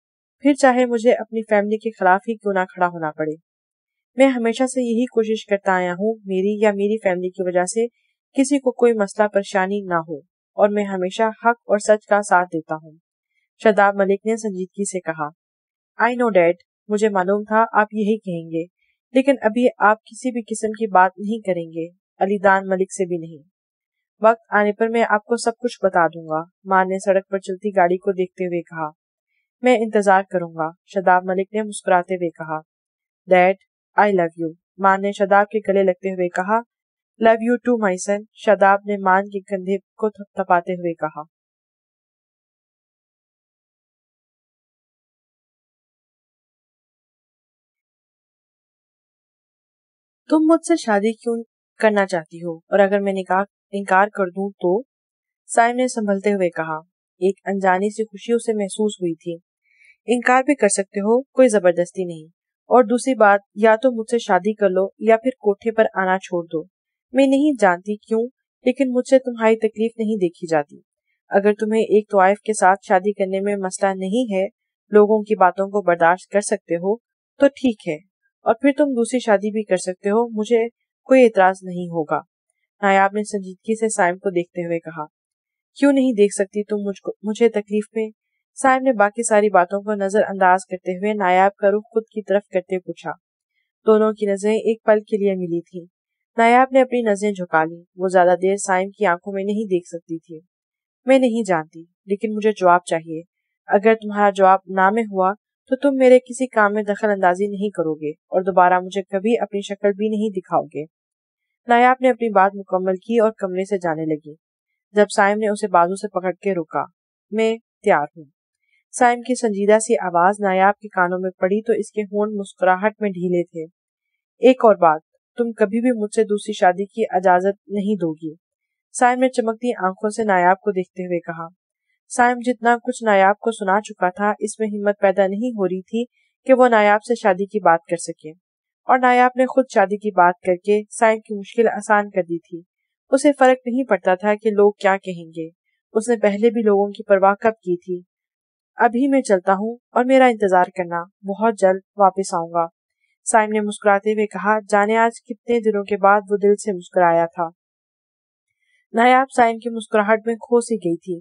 پھر چاہے مجھے اپنی فیملی کے خلاف ہی کیوں نہ کھڑا ہونا پڑے۔ میں ہمیشہ سے یہی کوشش کرتا آیا ہوں، میری یا میری فیملی کی وجہ سے کسی کو کوئی مسئلہ پریشانی نہ ہو، اور میں ہمیشہ حق اور سچ کا ساتھ دیتا ہوں، شاداب ملک نے سنجیدگی سے کہا۔ آئی نو ڈیڈ، مجھے معلوم تھا آپ یہی کہیں گے، لیکن ابھی آپ کسی بھی قسم کی بات نہیں کریں گے، علی دان ملک سے بھی نہیں۔ وقت آنے پر میں آپ کو سب کچھ بتا دوں گا، ماں نے سڑک پر چلتی گاڑی کو دیکھتے ہوئے کہا۔ میں انتظار کروں گا، شاداب ملک نے مسکراتے ہوئے کہا۔ ڈیڈ، آئی لو یو، ماں نے شاداب کے گلے لگتے ہوئے کہا۔ لو یو ٹو مائی سن، شاداب نے مان کے کندھے کو تھپاتے ہوئے کہا۔ تم مجھ سے شادی کیوں کرنا چاہتی ہو، اور اگر میں انکار کر دوں تو؟ سائم نے سنبھلتے ہوئے کہا۔ ایک انجانی سی خوشی اسے محسوس ہوئی تھی۔ انکار بھی کر سکتے ہو، کوئی زبردستی نہیں، اور دوسری بات، یا تو مجھ سے شادی کر لو یا پھر کوٹھے پر آنا چھوڑ دو۔ میں نہیں جانتی کیوں، لیکن مجھ سے تمہاری تکلیف نہیں دیکھی جاتی۔ اگر تمہیں ایک طوائف کے ساتھ شادی کرنے میں مسئلہ نہیں ہے، لوگوں کی باتوں کو برداشت کر سکتے ہو، تو ٹھیک ہے، اور پھر تم دوسری شادی بھی کر سکتے ہو، مجھے کوئی اعتراض نہیں ہوگا، نایاب نے سنجیدگی سے سائم کو دیکھتے ہوئے کہا۔ کیوں نہیں دیکھ سکتی تم مجھے تکلیف میں؟ سائم نے باقی ساری باتوں کو نظر انداز کرتے ہوئے نایاب کا رخ خود کی طرف کرتے پوچھا۔ دونوں کی نظریں ایک پل کے لیے ملی تھیں۔ نایاب نے اپنی نظریں جھکا لی، وہ زیادہ دیر سائم کی آنکھوں میں نہیں دیکھ سکتی تھی۔ میں نہیں جانتی، لیکن مجھے جواب چاہیے۔ اگر تمہارا جواب نہ میں ہوا تو تم میرے کسی کام میں دخل اندازی نہیں کرو گے اور دوبارہ مجھے کبھی اپنی شکل بھی نہیں دکھاؤ گے۔ نایاب نے اپنی بات مکمل کی اور کمرے سے جانے لگی، جب سائم نے اسے بازو سے پکڑ کے روکا۔ میں تیار ہوں۔ سائم کی سنجیدہ سی آواز نایاب کے کانوں میں پڑی تو اس کے ہونٹ مسکراہٹ میں ڈھیلے تھے۔ ایک اور بات، تم کبھی بھی مجھ سے دوسری شادی کی اجازت نہیں دو گی، سائم نے چمکتی آنکھوں سے نایاب کو دیکھتے ہوئے کہا۔ سائم جتنا کچھ نایاب کو سنا چکا تھا، اس میں ہمت پیدا نہیں ہو رہی تھی کہ وہ نایاب سے شادی کی بات کر سکے، اور نایاب نے خود شادی کی بات کر کے سائم کی مشکل آسان کر دی تھی۔ اسے فرق نہیں پڑتا تھا کہ لوگ کیا کہیں گے، اس نے پہلے بھی لوگوں کی پرواہ کب کی تھی۔ ابھی میں چلتا ہوں اور میرا انتظار کرنا، بہت جلد واپس آؤں گا، سائم نے مسکراتے ہوئے کہا، جانے آج کتنے دنوں کے بعد وہ دل سے مسکرایا تھا۔ نایاب سائم کی مسکراہٹ میں کھو سی گئی تھی۔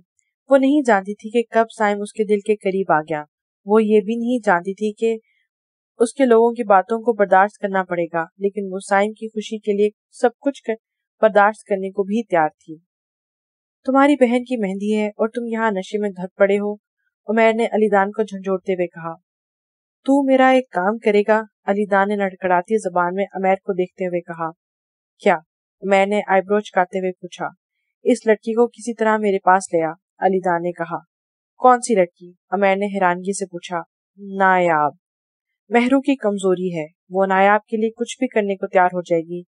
وہ نہیں جانتی تھی کہ کب سائم اس کے دل کے قریب آ گیا۔ وہ یہ بھی نہیں جانتی تھی کہ اس کے لوگوں کی باتوں کو برداشت کرنا پڑے گا، لیکن وہ سائم کی خوشی کے لیے سب کچھ برداشت کرنے کو بھی تیار تھی۔ تمہاری بہن کی مہندی ہے اور تم یہاں نشے میں دھت پڑے ہو، عمیر نے علی دان کو جھنجھوڑتے ہوئے کہا۔ تو میرا ایک کام کرے گا، علی دان نے لڑکھڑاتی زبان میں عمیر کو دیکھتے ہوئے کہا۔ کیا؟ عمیر نے آئی برو چکاتے ہوئے پوچھا۔ اس لڑکی کو کسی طرح میرے پاس لیا، علی دان نے کہا۔ کون سی لڑکی؟ عمیر نے حیرانگی سے پوچھا۔ نایاب۔ مہرو کی کمزوری ہے، وہ نایاب کے لیے کچھ بھی کرنے کو تیار ہو جائے گی،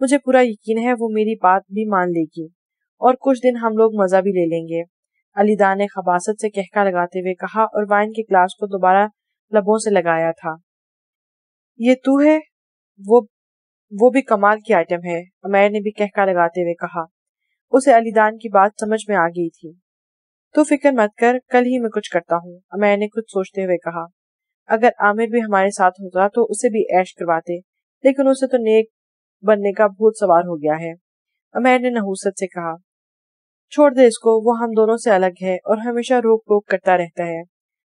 مجھے پورا یقین ہے وہ میری بات بھی مان لے گی، اور کچھ دن ہم لوگ مزہ بھی لے لیں گے، علی دان نے خباثت سے کہکا لگاتے ہوئے کہا اور وائن کے گلاس کو دوبارہ لبوں سے لگایا تھا۔ یہ تو ہے، وہ بھی کمال کی آئٹم ہے، عمیر نے بھی کہکا لگاتے ہوئے کہا۔ اسے علی دان کی بات سمجھ میں آ گئی تھی۔ تو فکر مت کر، کل ہی میں کچھ کرتا ہوں، عمیر نے کچھ سوچتے ہوئے کہا۔ اگر عامر بھی ہمارے ساتھ ہوتا تو اسے بھی عیش کرواتے، لیکن اسے تو نیک بننے کا بھوت سوار ہو گیا ہے، عمیر نے نحوست سے کہا۔ چھوڑ دے اس کو، وہ ہم دونوں سے الگ ہے اور ہمیشہ روک ٹوک کرتا رہتا ہے،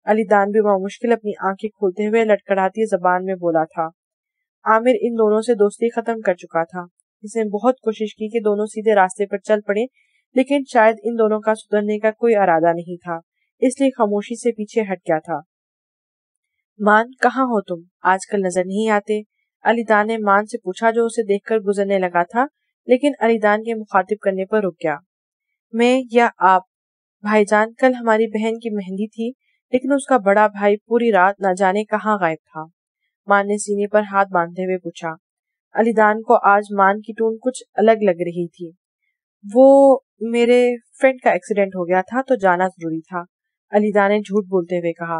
علی دان بھی مشکل اپنی آنکھیں کھولتے ہوئے لڑکھڑاتی زبان میں بولا تھا۔ عامر ان دونوں سے دوستی ختم کر چکا تھا۔ اس نے بہت کوشش کی کہ دونوں سیدھے راستے پر چل پڑے، لیکن شاید ان دونوں کا سدھرنے کا کوئی ارادہ نہیں تھا، اس لیے خاموشی سے پیچھے ہٹ گیا تھا۔ مان، کہاں ہو تم؟ آج کل نظر نہیں آتے، علی دان نے مان سے پوچھا جو اسے دیکھ کر گزرنے لگا تھا، لیکن علی دان کے مخاطب کرنے پر رک گیا۔ میں یا آپ؟ بھائی جان، کل ہماری بہن کی مہندی تھی، لیکن اس کا بڑا بھائی پوری رات نہ جانے کہاں غائب تھا، مان نے سینے پر ہاتھ باندھتے ہوئے پوچھا۔ علی دان کو آج مان کی ٹون کچھ الگ لگ رہی تھی۔ وہ میرے فرینڈ کا ایکسیڈنٹ ہو گیا تھا تو جانا ضروری تھا، علی دان نے جھوٹ بولتے ہوئے کہا۔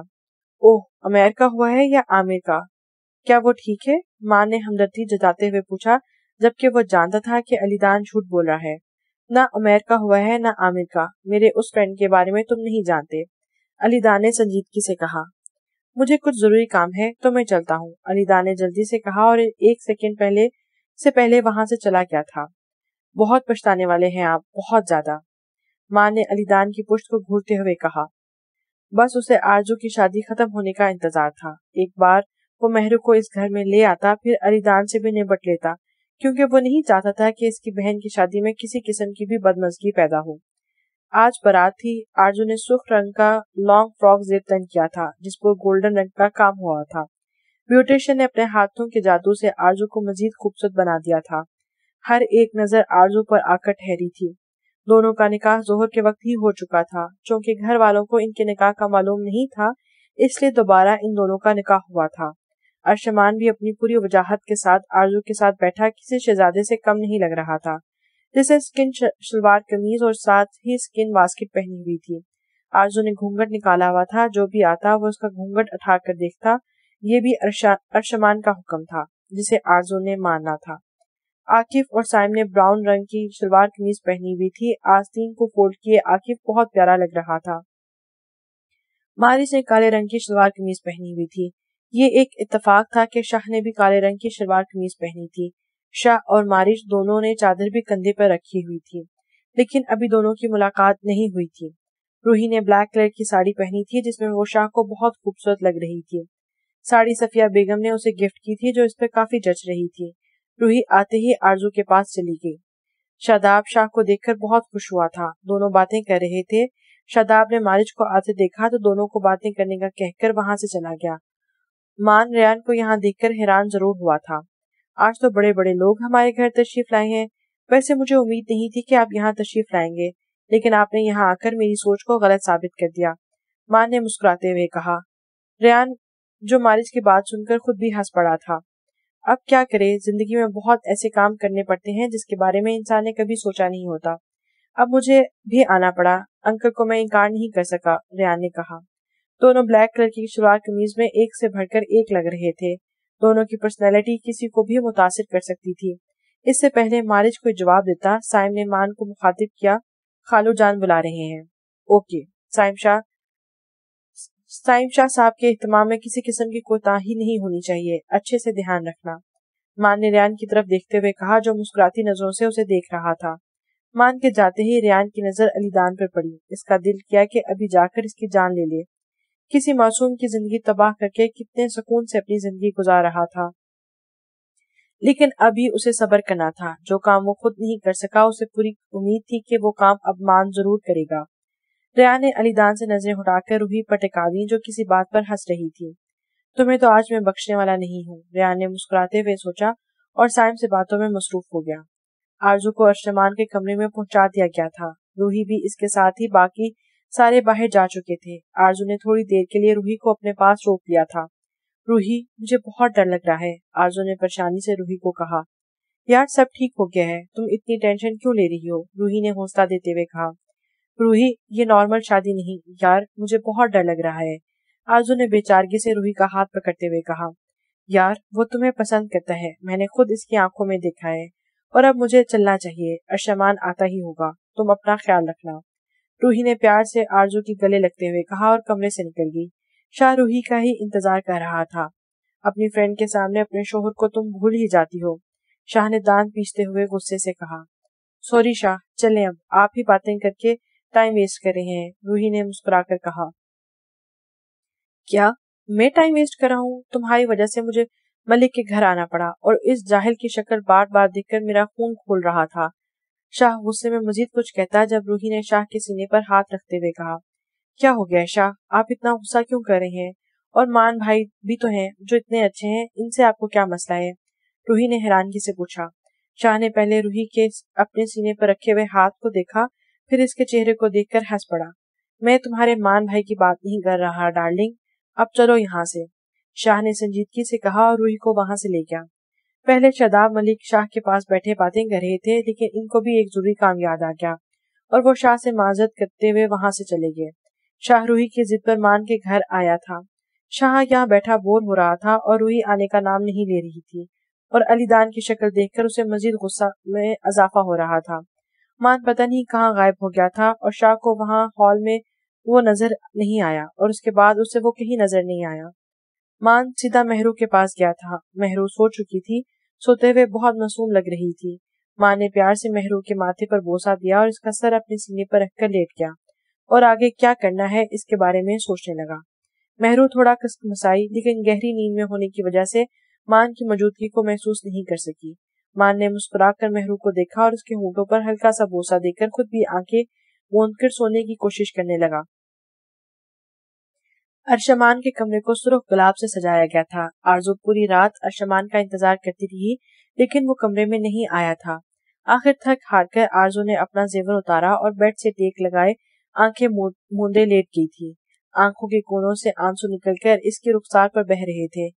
اوہ، عمیر کا ہوا ہے یا عامر کا؟ کیا وہ ٹھیک ہے؟ مان نے ہمدردی جتاتے ہوئے پوچھا، جبکہ وہ جانتا تھا کہ علی دان جھوٹ بول رہا ہے۔ نہ عمیر کا ہوا ہے نہ عامر کا، میرے اس فرینڈ کے بارے میں تم نہیں جانتے، علی دان نے سنجیدگی سے کہا۔ مجھے کچھ ضروری کام ہے تو میں چلتا ہوں، علی دان نے جلدی سے کہا اور ایک سیکنڈ پہلے وہاں سے چلا گیا تھا۔ بہت پچھتانے والے ہیں آپ، بہت زیادہ، مان نے علی دان کی پشت کو گھورتے ہوئے کہا۔ بس اسے آرزو کی شادی ختم ہونے کا انتظار تھا۔ ایک بار وہ مہرو کو اس گھر میں لے آتا، پھر علی دان سے بھی نبٹ لیتا، کیونکہ وہ نہیں چاہتا تھا کہ اس کی بہن کی شادی میں کسی قسم کی بھی بدمزگی پیدا ہو۔ آج بارات تھی، آرزو نے سرخ رنگ کا لانگ فراک زیب تن کیا تھا جس پر گولڈن رنگ کا کام ہوا تھا۔ بیوٹیشین نے اپنے ہاتھوں کے جادو سے آرزو کو مزید خوبصورت بنا دیا تھا۔ ہر ایک نظر آرزو پر آ کر ٹھہری تھی۔ دونوں کا نکاح ظہر کے وقت ہی ہو چکا تھا، چونکہ گھر والوں کو ان کے نکاح کا معلوم نہیں تھا، اس لیے دوبارہ ان دونوں کا نکاح ہوا تھا۔ ارشمان بھی اپنی پوری وجاہت کے ساتھ آرزو کے ساتھ بیٹھا کسی شہزادے سے کم نہیں لگ رہا تھا، جسے اسکن شلوار قمیض اور ساتھ ہی اسکن واسکٹ پہنی ہوئی تھی۔ آرزو نے گھونگھٹ نکالا ہوا تھا، جو بھی آتا وہ اس کا گھونگھٹ اٹھا کر دیکھتا، یہ بھی ارشمان کا حکم تھا جسے آرزو نے ماننا تھا۔ عاقف اور سائم نے براؤن رنگ کی شلوار قمیض پہنی ہوئی تھی، آستین کو فولڈ کیے عاقف بہت پیارا لگ رہا تھا۔ مارش نے کالے رنگ کی شلوار قمیض پہنی ہوئی تھی۔ یہ ایک اتفاق تھا کہ شاہ نے بھی کالے رنگ کی شلوار قمیض پہنی تھی۔ شاہ اور مارش دونوں نے چادر بھی کندھے پر رکھی ہوئی تھی، لیکن ابھی دونوں کی ملاقات نہیں ہوئی تھی۔ روحی نے بلیک کلر کی ساڑی پہنی تھی جس میں وہ شاہ کو بہت خوبصورت لگ رہی تھی۔ ساڑی صفیہ بیگم نے اسے گفٹ کی تھی جو اس پہ کافی جچ رہی تھی۔ روحی آتے ہی آرزو کے پاس چلی گئی۔ شاداب شاہ کو دیکھ کر بہت خوش ہوا تھا، دونوں باتیں کر رہے تھے۔ شاداب نے مارش کو آتے دیکھا تو دونوں کو باتیں کرنے کا کہہ کر وہاں سے چلا گیا۔ مان ریان کو یہاں دیکھ کر حیران ضرور ہوا تھا۔ آج تو بڑے بڑے لوگ ہمارے گھر تشریف لائے ہیں، ویسے مجھے امید نہیں تھی کہ آپ یہاں تشریف لائیں گے، لیکن آپ نے یہاں آ کر میری سوچ کو غلط ثابت کر دیا۔ مان ने मुस्कुराते हुए कहा। रेयान जो मारिज की बात सुनकर खुद भी हंस पड़ा था। अब क्या करे, जिंदगी में बहुत ऐसे काम करने पड़ते हैं जिसके बारे में इंसान ने कभी सोचा नहीं होता। अब मुझे भी आना पड़ा, अंकल को मैं इनकार नहीं कर सका, रेयान ने कहा। दोनों ब्लैक कलर की सलवार कमीज में एक से बढ़कर एक लग रहे थे। दोनों की पर्सनैलिटी किसी को भी मुतासिर कर सकती थी। इससे पहले मारिज कोई जवाब देता, साइम ने मान को मुखातिब किया। खालू जान बुला रहे हैं। ओके। साइम शाह साहब के इहतमाम में किसी किस्म की कोताही नहीं होनी चाहिए, अच्छे से ध्यान रखना, मान ने रेयान की तरफ देखते हुए कहा, जो मुस्कुराती नजरों से उसे देख रहा था। मान के जाते ही रेयान की नजर अलीदान पर पड़ी। इसका दिल किया कि अभी जाकर इसकी जान ले ले। किसी मासूम की जिंदगी तबाह करके कितने सुकून से अपनी जिंदगी गुजार रहा था, लेकिन अभी उसे सब्र करना था। जो काम वो खुद नहीं कर सका, उसे पूरी उम्मीद थी कि वो काम अब मान जरूर करेगा। रेयान ने अलीदान से नजरें उठाकर रूही पर टिका दी, जो किसी बात पर हंस रही थी। तुम्हें तो आज मैं बख्शने वाला नहीं हूँ, रेयान ने मुस्कुराते हुए सोचा और साइम से बातों में मसरूफ हो गया। आरजू को अर्शमान के कमरे में पहुंचा दिया गया था। रूही भी इसके साथ ही बाकी सारे बाहर जा चुके थे। आरजू ने थोड़ी देर के लिए रूही को अपने पास रोक लिया था। रूही, मुझे बहुत डर लग रहा है, आरजू ने परेशानी से रूही को कहा। यार सब ठीक हो गया है, तुम इतनी टेंशन क्यों ले रही हो, रूही ने हौसला देते हुए कहा। रूही, ये नॉर्मल शादी नहीं यार, मुझे बहुत डर लग रहा है, आरजू ने बेचारगी से रूही का हाथ पकड़ते हुए कहा। यार वो तुम्हें पसंद करता है, मैंने खुद इसकी आंखों में देखा है, और अब मुझे चलना चाहिए, अर्शमान आता ही होगा, तुम अपना ख्याल रखना, रूही ने प्यार से आरजू की गले लगते हुए कहा और कमरे से निकल गई। शाह रूही का ही इंतजार कर रहा था। अपनी फ्रेंड के सामने अपने शोहर को तुम भूल ही जाती हो, शाह ने दांत पीसते हुए गुस्से से कहा। सॉरी शाह, चले अब, आप ही बातें करके टाइम वेस्ट कर रहे हैं, रूही ने मुस्कुराकर कहा। क्या मैं टाइम वेस्ट कर रहा हूँ? तुम्हारी वजह से मुझे मलिक के घर आना पड़ा और इस जाहिल की शक्ल बार बार देखकर मेरा खून खोल रहा था। शाह गुस्से में मजीद कुछ कहता जब रूही ने शाह के सीने पर हाथ रखते हुए कहा, क्या हो गया शाह, आप इतना गुस्सा क्यों कर रहे हैं? और मान भाई भी तो हैं जो इतने अच्छे हैं, इनसे आपको क्या मसला है? रूही ने हैरानगी से पूछा। शाह ने पहले रूही के अपने सीने पर रखे हुए हाथ को देखा, फिर इसके चेहरे को देखकर हंस पड़ा। मैं तुम्हारे मान भाई की बात नहीं कर रहा डार्लिंग, अब चलो यहाँ से, शाह ने संजीदगी से कहा और रूही को वहां से ले गया। पहले शादाब मलिक शाह के पास बैठे बातें कर रहे थे, लेकिन इनको भी एक जरूरी काम याद आ गया और वो शाह से माजरत करते हुए वहां से चले गए। शाह रूही की जिद पर मान के घर आया था। शाह यहाँ बैठा बोर हो रहा था और रूही आने का नाम नहीं ले रही थी, और अलीदान की शक्ल देखकर उसे मजीद गुस्सा में इजाफा हो रहा था। मान पता नहीं कहाँ गायब हो गया था और शाह को वहां हॉल में वो नजर नहीं आया, और उसके बाद उसे वो कहीं नजर नहीं आया। मान सीधा मेहरू के पास गया था। मेहरू सो चुकी थी, सोते हुए बहुत मासूम लग रही थी। माँ ने प्यार से मेहरू के माथे पर बोसा दिया और इसका सर अपने सीने पर रखकर लेट गया और आगे क्या करना है इसके बारे में सोचने लगा। मेहरू थोड़ा कसमसाई, लेकिन गहरी नींद में होने की वजह से मान की मौजूदगी को महसूस नहीं कर सकी। मान ने मुस्कुराकर मेहरू को देखा और उसके होंठों पर हल्का सा बोसा देकर खुद भी आंखें मूंदकर सोने की कोशिश करने लगा। अर्शमान के कमरे को सुर्ख गुलाब से सजाया गया था। आरजू पूरी रात अर्शमान का इंतजार करती रही, लेकिन वो कमरे में नहीं आया था। आखिर थक हार कर आरजू ने अपना जेवर उतारा और बेड से टेक लगाए आंखें मूंदे लेट गई थी। आंखों के कोनों से आंसू निकलकर इसके रुखसार पर बह रहे थे।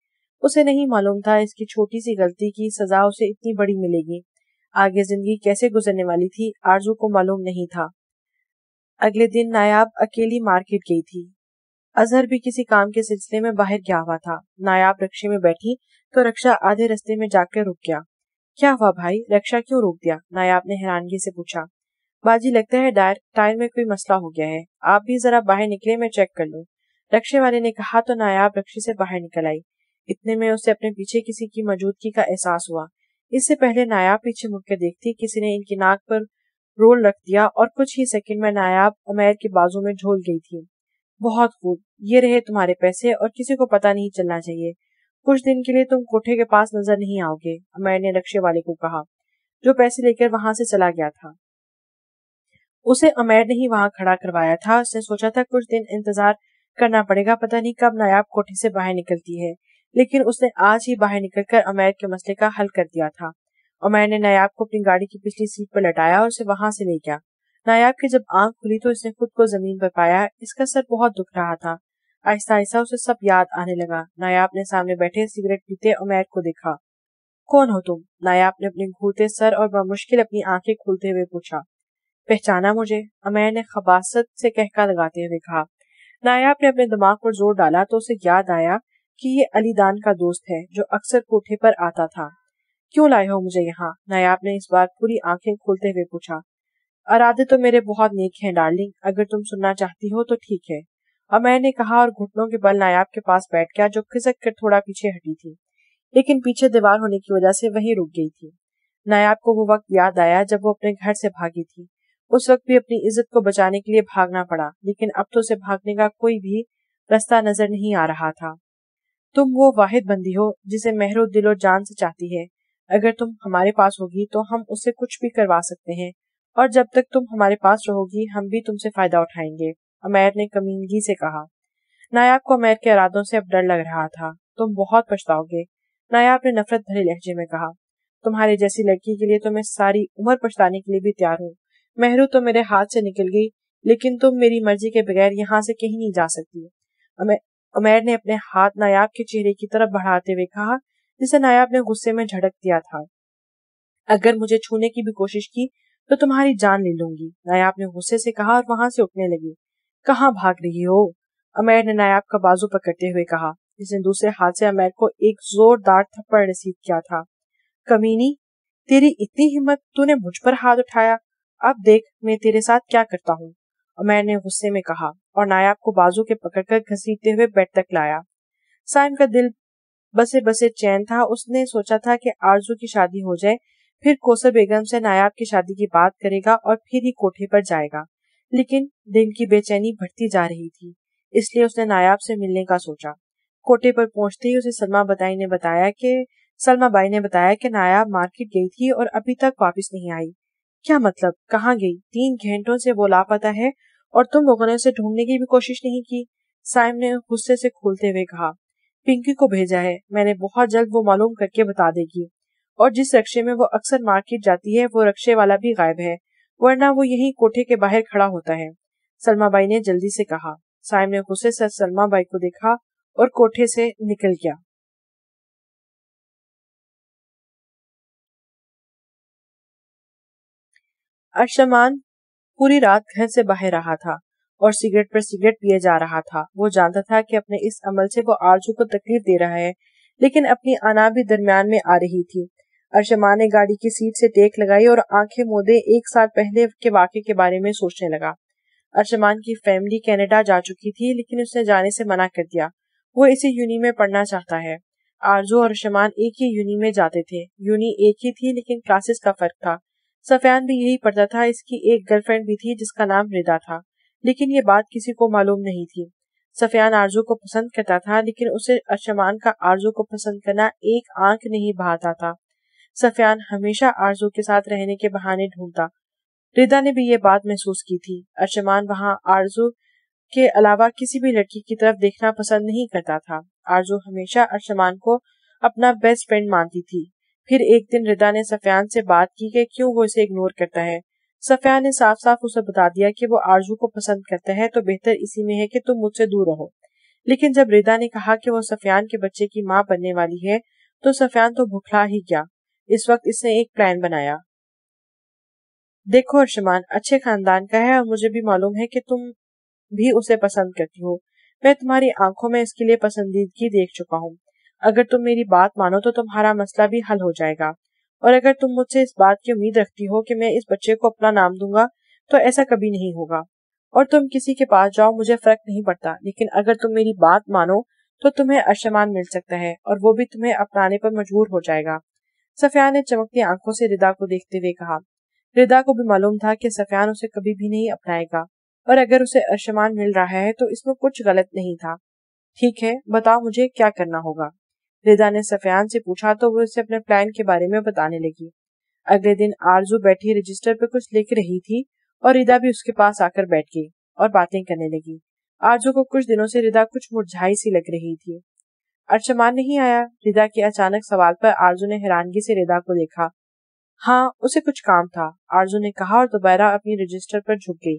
उसे नहीं मालूम था इसकी छोटी सी गलती की सजा उसे इतनी बड़ी मिलेगी। आगे जिंदगी कैसे गुजरने वाली थी आरजू को मालूम नहीं था। अगले दिन नायाब अकेली मार्केट गई थी। अजहर भी किसी काम के सिलसिले में बाहर गया हुआ था। नायाब रक्शे में बैठी तो रक्षा आधे रास्ते में जाकर रुक गया। क्या हुआ भाई, रक्षा क्यों रोक दिया? नायाब ने हैरानगी से पूछा। बाजी लगता है टायर में कोई मसला हो गया है, आप भी जरा बाहर निकले, मैं चेक कर लूं, रक्षे वाले ने कहा तो नायाब रक्षे से बाहर निकल आई। इतने में उसे अपने पीछे किसी की मौजूदगी का एहसास हुआ। इससे पहले नायाब पीछे मुड़कर देखती, किसी ने इनकी नाक पर रोल रख दिया और कुछ ही सेकंड में नायाब उमैर के बाजू में झोल गई थी। बहुत खूब, ये रहे तुम्हारे पैसे और किसी को पता नहीं चलना चाहिए। कुछ दिन के लिए तुम कोठे के पास नजर नहीं आओगे, उमैर ने रक्षे वाले को कहा, जो पैसे लेकर वहां से चला गया था। उसे उमैर ने ही वहां खड़ा करवाया था। उसने सोचा था कुछ दिन इंतजार करना पड़ेगा, पता नहीं कब नायाब कोठे से बाहर निकलती है, लेकिन उसने आज ही बाहर निकलकर उमैर के मसले का हल कर दिया था। उमैर ने नायाब को अपनी गाड़ी की पिछली सीट पर लटाया और उसे वहां से ले गया। नायाब की जब आंख खुली तो इसने खुद को जमीन पर पाया। इसका सर बहुत दुख रहा था। आहिस्ता आहिस्ता उसे सब याद आने लगा। नायाब ने सामने बैठे सिगरेट पीते उमैर को देखा। कौन हो तुम? नायाब ने अपने घूरते सर और बमुश्किल अपनी आंखें खोलते हुए पूछा। पहचाना मुझे? उमैर ने खबासत से कहका लगाते हुए कहा। नायाब ने अपने दिमाग पर जोर डाला तो उसे याद आया कि ये अलीदान का दोस्त है जो अक्सर कोठे पर आता था। क्यों लाए हो मुझे यहाँ? नायाब ने इस बार पूरी आंखें खोलते हुए पूछा। इरादे तो मेरे बहुत नेक हैं डार्लिंग, अगर तुम सुनना चाहती हो तो ठीक है, उमैर ने कहा और घुटनों के बल नायाब के पास बैठ गया जो खिसक कर थोड़ा पीछे हटी थी, लेकिन पीछे दीवार होने की वजह से वहीं रुक गई थी। नायाब को वो वक्त याद आया जब वो अपने घर से भागी थी। उस वक्त भी अपनी इज्जत को बचाने के लिए भागना पड़ा, लेकिन अब तो उसे भागने का कोई भी रास्ता नजर नहीं आ रहा था। तुम वो वाहिद बंदी हो जिसे महरो दिलो जान से चाहती है। अगर तुम हमारे पास होगी तो हम उससे कुछ भी करवा सकते हैं, और जब तक तुम हमारे पास रहोगी हम भी तुमसे फायदा उठाएंगे, उमैर ने कमीनगी से कहा। नायाब को उमैर के इरादों से अब डर लग रहा था। तुम बहुत पछताओगे, नायाब ने नफरत भरे लहजे में कहा। तुम्हारे जैसी लड़की के लिए तो मैं सारी उम्र पछताने के लिए भी तैयार हूँ। महरू तो मेरे हाथ से निकल गई, लेकिन तुम मेरी मर्जी के बगैर यहाँ से कहीं नहीं जा सकती। उमैर ने अपने हाथ नायाब के चेहरे की तरफ बढ़ाते हुए कहा, जिसे नायाब ने गुस्से में झटक दिया था। अगर मुझे छूने की भी कोशिश की तो तुम्हारी जान ले लूंगी, नायाब ने गुस्से से कहा और वहां से उठने लगी। कहाँ भाग रही हो? उमैर ने नायाब का बाजू पकड़ते हुए कहा, जिसने दूसरे हाथ से उमैर को एक जोरदार थप्पड़ रसीद किया था। कमीनी, तेरी इतनी हिम्मत, तूने मुझ पर हाथ उठाया। अब देख मैं तेरे साथ क्या करता हूँ, उमैर ने गुस्से में कहा और नायाब को बाजू के पकड़कर घसीटते हुए बेड तक लाया। साइम का दिल बसे बसे चैन था। उसने सोचा था कि आरजू की शादी हो जाए, फिर कौसर बेगम से नायाब की शादी की बात करेगा और फिर ही कोठे पर जाएगा, लेकिन दिल की बेचैनी बढ़ती जा रही थी, इसलिए उसने नायाब से मिलने का सोचा। कोठे पर पहुंचते ही उसे सलमा बाई ने बताया कि नायाब मार्केट गई थी और अभी तक वापस नहीं आई। क्या मतलब? कहाँ गई? 3 घंटों से वो लापता है और तुम लोगों ने उसे ढूंढने की भी कोशिश नहीं की, साइम ने गुस्से से खोलते हुए कहा। पिंकी को भेजा है, मैंने बहुत जल्द वो मालूम करके बता देगी, और जिस रक्शे में वो अक्सर मार्केट जाती है वो रक्शे वाला भी गायब है, वरना वो यही कोठे के बाहर खड़ा होता है, सलमा बाई ने जल्दी से कहा। साइम ने गुस्से से सलमा बाई को देखा और कोठे से निकल गया। अर्शमान पूरी रात घर से बाहर रहा था और सिगरेट पर सिगरेट पिए जा रहा था। वो जानता था कि अपने इस अमल से वो आरजू को तकलीफ दे रहा है, लेकिन अपनी अना भी दरमियान में आ रही थी। अर्शमान ने गाड़ी की सीट से टेक लगाई और आंखें मूंदे 1 साल पहले के वाक़े के बारे में सोचने लगा। अर्शमान की फैमिली कनाडा जा चुकी थी, लेकिन उसने जाने से मना कर दिया। वो इसी यूनी में पढ़ना चाहता है। आरजू और अर्शमान एक ही यूनी में जाते थे। यूनी एक ही थी, लेकिन क्लासेस का फर्क था। सफियान भी यही पढ़ता था। इसकी एक गर्लफ्रेंड भी थी जिसका नाम रिदा था, लेकिन ये बात किसी को मालूम नहीं थी। सफियान आरजू को पसंद करता था, लेकिन उसे अर्शमान का आरजू को पसंद करना एक आंख नहीं बहाता था। सफियान हमेशा आरजू के साथ रहने के बहाने ढूंढता। रिदा ने भी ये बात महसूस की थी। अर्शमान वहां आरजू के अलावा किसी भी लड़की की तरफ देखना पसंद नहीं करता था। आरजू हमेशा अर्शमान को अपना बेस्ट फ्रेंड मानती थी। फिर एक दिन रिदा ने सफियान से बात की कि क्यों वो इसे इग्नोर करता है। सफियान ने साफ साफ उसे बता दिया कि वो आरजू को पसंद करता है, तो बेहतर इसी में है कि तुम मुझसे दूर रहो। लेकिन जब रिदा ने कहा कि वो सफियान के बच्चे की माँ बनने वाली है, तो सफियान तो भुखला ही गया। इस वक्त इसने एक प्लान बनाया। देखो अर्शमान अच्छे खानदान का है और मुझे भी मालूम है कि तुम भी उसे पसंद करती हो। मैं तुम्हारी आंखों में इसके लिए पसंदीदगी देख चुका हूँ। अगर तुम मेरी बात मानो तो तुम्हारा मसला भी हल हो जाएगा, और अगर तुम मुझसे इस बात की उम्मीद रखती हो कि मैं इस बच्चे को अपना नाम दूंगा, तो ऐसा कभी नहीं होगा। और तुम किसी के पास जाओ, मुझे फर्क नहीं पड़ता, लेकिन अगर तुम मेरी बात मानो तो तुम्हें अर्शमान मिल सकता है, और वो भी तुम्हें अपनाने पर मजबूर हो जाएगा। सफियान ने चमकती आंखों से रिदा को देखते हुए कहा। रिदा को भी मालूम था कि सफियान उसे कभी भी नहीं अपनाएगा, और अगर उसे अर्शमान मिल रहा है तो इसमें कुछ गलत नहीं था। ठीक है, बताओ मुझे क्या करना होगा, रिदा ने सफियान से पूछा तो वो उसे अपने प्लान के बारे में बताने लगी। अगले दिन आरजू बैठी रजिस्टर पर कुछ लिख रही थी और रिदा भी उसके पास आकर बैठ गई और बातें करने लगी। आरजू को कुछ दिनों से रिदा कुछ मुरझाई सी लग रही थी। अर्शमान नहीं आया? रिदा के अचानक सवाल पर आरजू ने हैरानगी से रिदा को देखा। हाँ, उसे कुछ काम था, आरजू ने कहा और दोबारा अपनी रजिस्टर पर झुक गई।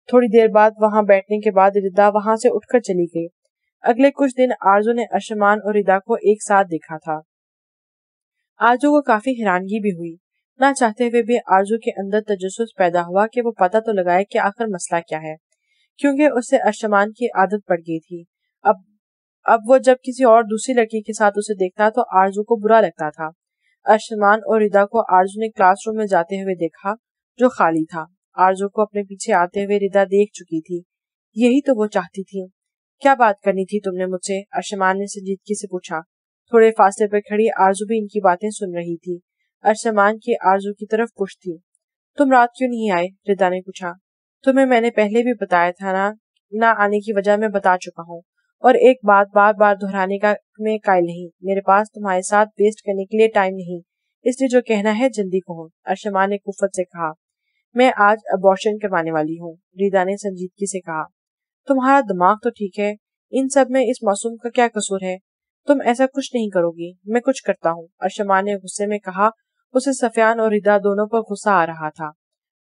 थोड़ी देर बाद वहां बैठने के बाद रिदा वहां से उठकर चली गई। अगले कुछ दिन आरजू ने अर्शमान और रिदा को एक साथ देखा था। आरजू को काफी हैरानगी भी हुई। ना चाहते हुए भी आरजू के अंदर तजस्सुस पैदा हुआ कि वो पता तो लगाए कि आखिर मसला क्या है, क्योंकि उसे अर्शमान की आदत पड़ गई थी। अब अब वो जब किसी और दूसरी लड़की के साथ उसे देखता तो आरजू को बुरा लगता था। अर्शमान और रिदा को आरजू ने क्लासरूम में जाते हुए देखा, जो खाली था। आरजू को अपने पीछे आते हुए रिदा देख चुकी थी। यही तो वो चाहती थी। क्या बात करनी थी तुमने मुझसे? अर्शमान ने संजीदगी से पूछा। थोड़े फासले पर खड़ी आरजू भी इनकी बातें सुन रही थी। अर्शमान की आरजू की तरफ पुश थी। तुम रात क्यों नहीं आए? रिदा ने पूछा। तुम्हें मैंने पहले भी बताया था ना आने की वजह मैं बता चुका हूँ, और एक बात बार बार दोहराने का मैं कायल नहीं। मेरे पास तुम्हारे साथ वेस्ट करने के लिए टाइम नहीं, इसलिए जो कहना है जल्दी कहो, अर्शमान ने कुफत से कहा। मैं आज अबॉर्शन करवाने वाली हूँ, रिदा ने संजीदगी से कहा। तुम्हारा दिमाग तो ठीक है, इन सब में इस मासूम का क्या कसूर है? तुम ऐसा कुछ नहीं करोगी, मैं कुछ करता हूँ, अर्शमान ने गुस्से में कहा। उसे सफियान और रिदा दोनों पर गुस्सा आ रहा था।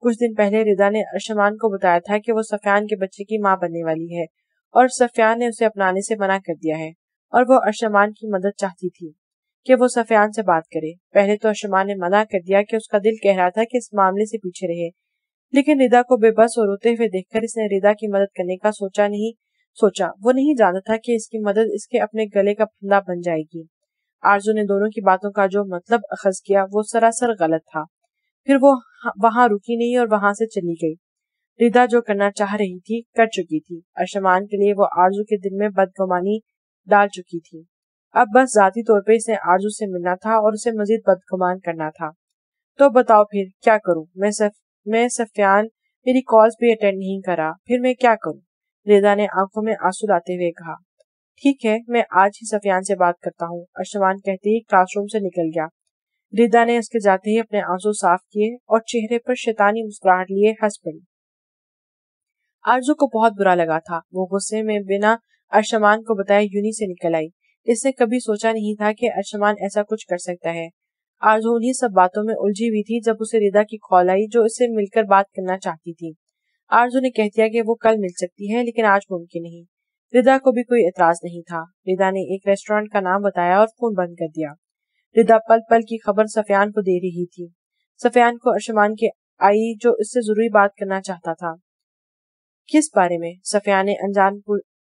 कुछ दिन पहले रिदा ने अर्शमान को बताया था कि वो सफियान के बच्चे की माँ बनने वाली है, और सफियान ने उसे अपनाने से मना कर दिया है, और वो अर्शमान की मदद चाहती थी कि वो सफियान से बात करे। पहले तो अर्शमान ने मना कर दिया कि उसका दिल कह रहा था कि इस मामले से पीछे रहे, लेकिन रिदा को बेबस और रोते हुए देखकर इसने रिदा की मदद करने का सोचा। वो नहीं जानता था कि इसकी मदद इसके अपने गले का फंदा बन जाएगी। आरजू ने दोनों की बातों का जो मतलब अखज किया वो सरासर गलत था। फिर वो वहां रुकी नहीं और वहां से चली गई। रिदा जो करना चाह रही थी कर चुकी थी। अर्शमान के लिए वो आरजू के दिल में बदगुमानी डाल चुकी थी। अब बस जाती तौर पे इसे आरजू से मिलना था और उसे मजीद बदगुमान करना था। तो बताओ फिर क्या करूं? मैं सफियान मेरी कॉल्स भी अटेंड नहीं करा, फिर मैं क्या करूं? रिदा ने आंखों में आंसू लाते हुए कहा। ठीक है, मैं आज ही सफियान से बात करता हूँ, अर्शमान कहते ही क्लासरूम से निकल गया। रिदा ने उसके जाते ही अपने आंसू साफ किए और चेहरे पर शैतानी मुस्कुराहट लिए हंस पड़ी। आरजू को बहुत बुरा लगा था। वो गुस्से में बिना अर्शमान को बताए यूनी से निकल आई। इसने कभी सोचा नहीं था कि अर्शमान ऐसा कुछ कर सकता है। आरजू उन्हीं सब बातों में उलझी हुई थी जब उसे रिदा की कॉल आई, जो उससे मिलकर बात करना चाहती थी। आरजू ने कह दिया कि वो कल मिल सकती है, लेकिन आज मुमकिन नहीं। रिदा को भी कोई एतराज नहीं था। रिदा ने एक रेस्टोरेंट का नाम बताया और फोन बंद कर दिया। रिदा पल पल की खबर सफियान को दे रही थी। सफियान को अर्शमान की आई, जो इससे जरूरी बात करना चाहता था। किस बारे में? सफियान ने अनजान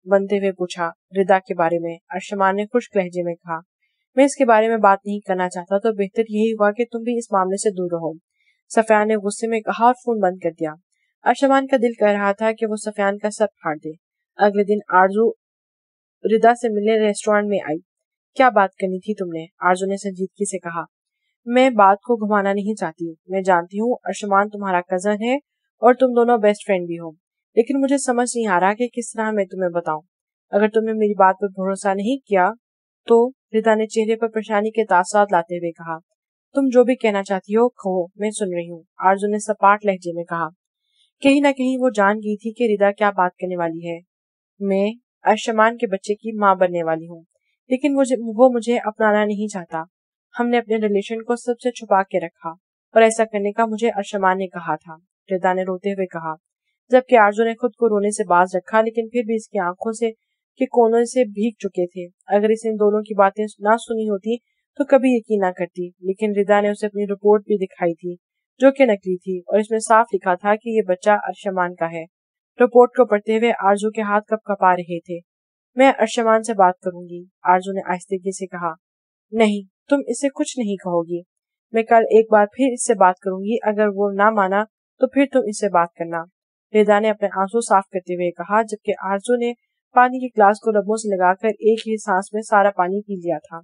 बनते हुए पूछा। रिदा के बारे में, अर्शमान ने खुश्क लहजे में कहा। मैं इसके बारे में बात नहीं करना चाहता, तो बेहतर यही हुआ कि तुम भी इस मामले से दूर रहो, सफियान ने गुस्से में कहा और फोन बंद कर दिया। अर्शमान का दिल कह रहा था कि वो सफियान का सर फाड़ दे। अगले दिन आरजू रिदा से मिलने रेस्टोरेंट में आई। क्या बात करनी थी तुमने? आरजू ने संजीदगी से कहा। मैं बात को घुमाना नहीं चाहती। मैं जानती हूँ अर्शमान तुम्हारा कजन है और तुम दोनों बेस्ट फ्रेंड भी हो, लेकिन मुझे समझ नहीं आ रहा कि किस तरह मैं तुम्हें बताऊं। अगर तुमने मेरी बात पर भरोसा नहीं किया तो, रिदा ने चेहरे पर परेशानी के तासुरात लाते हुए कहा। तुम जो भी कहना चाहती हो कहो, मैं सुन रही हूँ, आरजू ने सपाट लहजे में कहा। कहीं ना कहीं वो जान गई थी कि रिदा क्या बात करने वाली है। मैं अर्शमान के बच्चे की माँ बनने वाली हूँ, लेकिन वो मुझे अपनाना नहीं चाहता। हमने अपने रिलेशन को सबसे छुपा के रखा, और ऐसा करने का मुझे अर्शमान ने कहा था, रिदा ने रोते हुए कहा, जबकि आरजू ने खुद को रोने से बाज रखा, लेकिन फिर भी इसकी आंखों से के कोनों से भीग चुके थे। अगर इसने दोनों की बातें ना सुनी होती तो कभी यकीन ना करती, लेकिन रिदा ने उसे अपनी रिपोर्ट भी दिखाई थी, जो कि नकली थी, और इसमें साफ लिखा था कि ये बच्चा अर्शमान का है। रिपोर्ट को पढ़ते हुए आरजू के हाथ कपकपा रहे थे। मैं अर्शमान से बात करूंगी, आरजू ने आहिस्तेगी से कहा। नहीं, तुम इसे कुछ नहीं कहोगी। मैं कल एक बार फिर इससे बात करूंगी, अगर वो ना माना तो फिर तुम इससे बात करना, रिदा ने अपने आंसू साफ करते हुए कहा, जबकि आरजू ने पानी की ग्लास को लबों से लगाकर एक ही सांस में सारा पानी पी लिया था।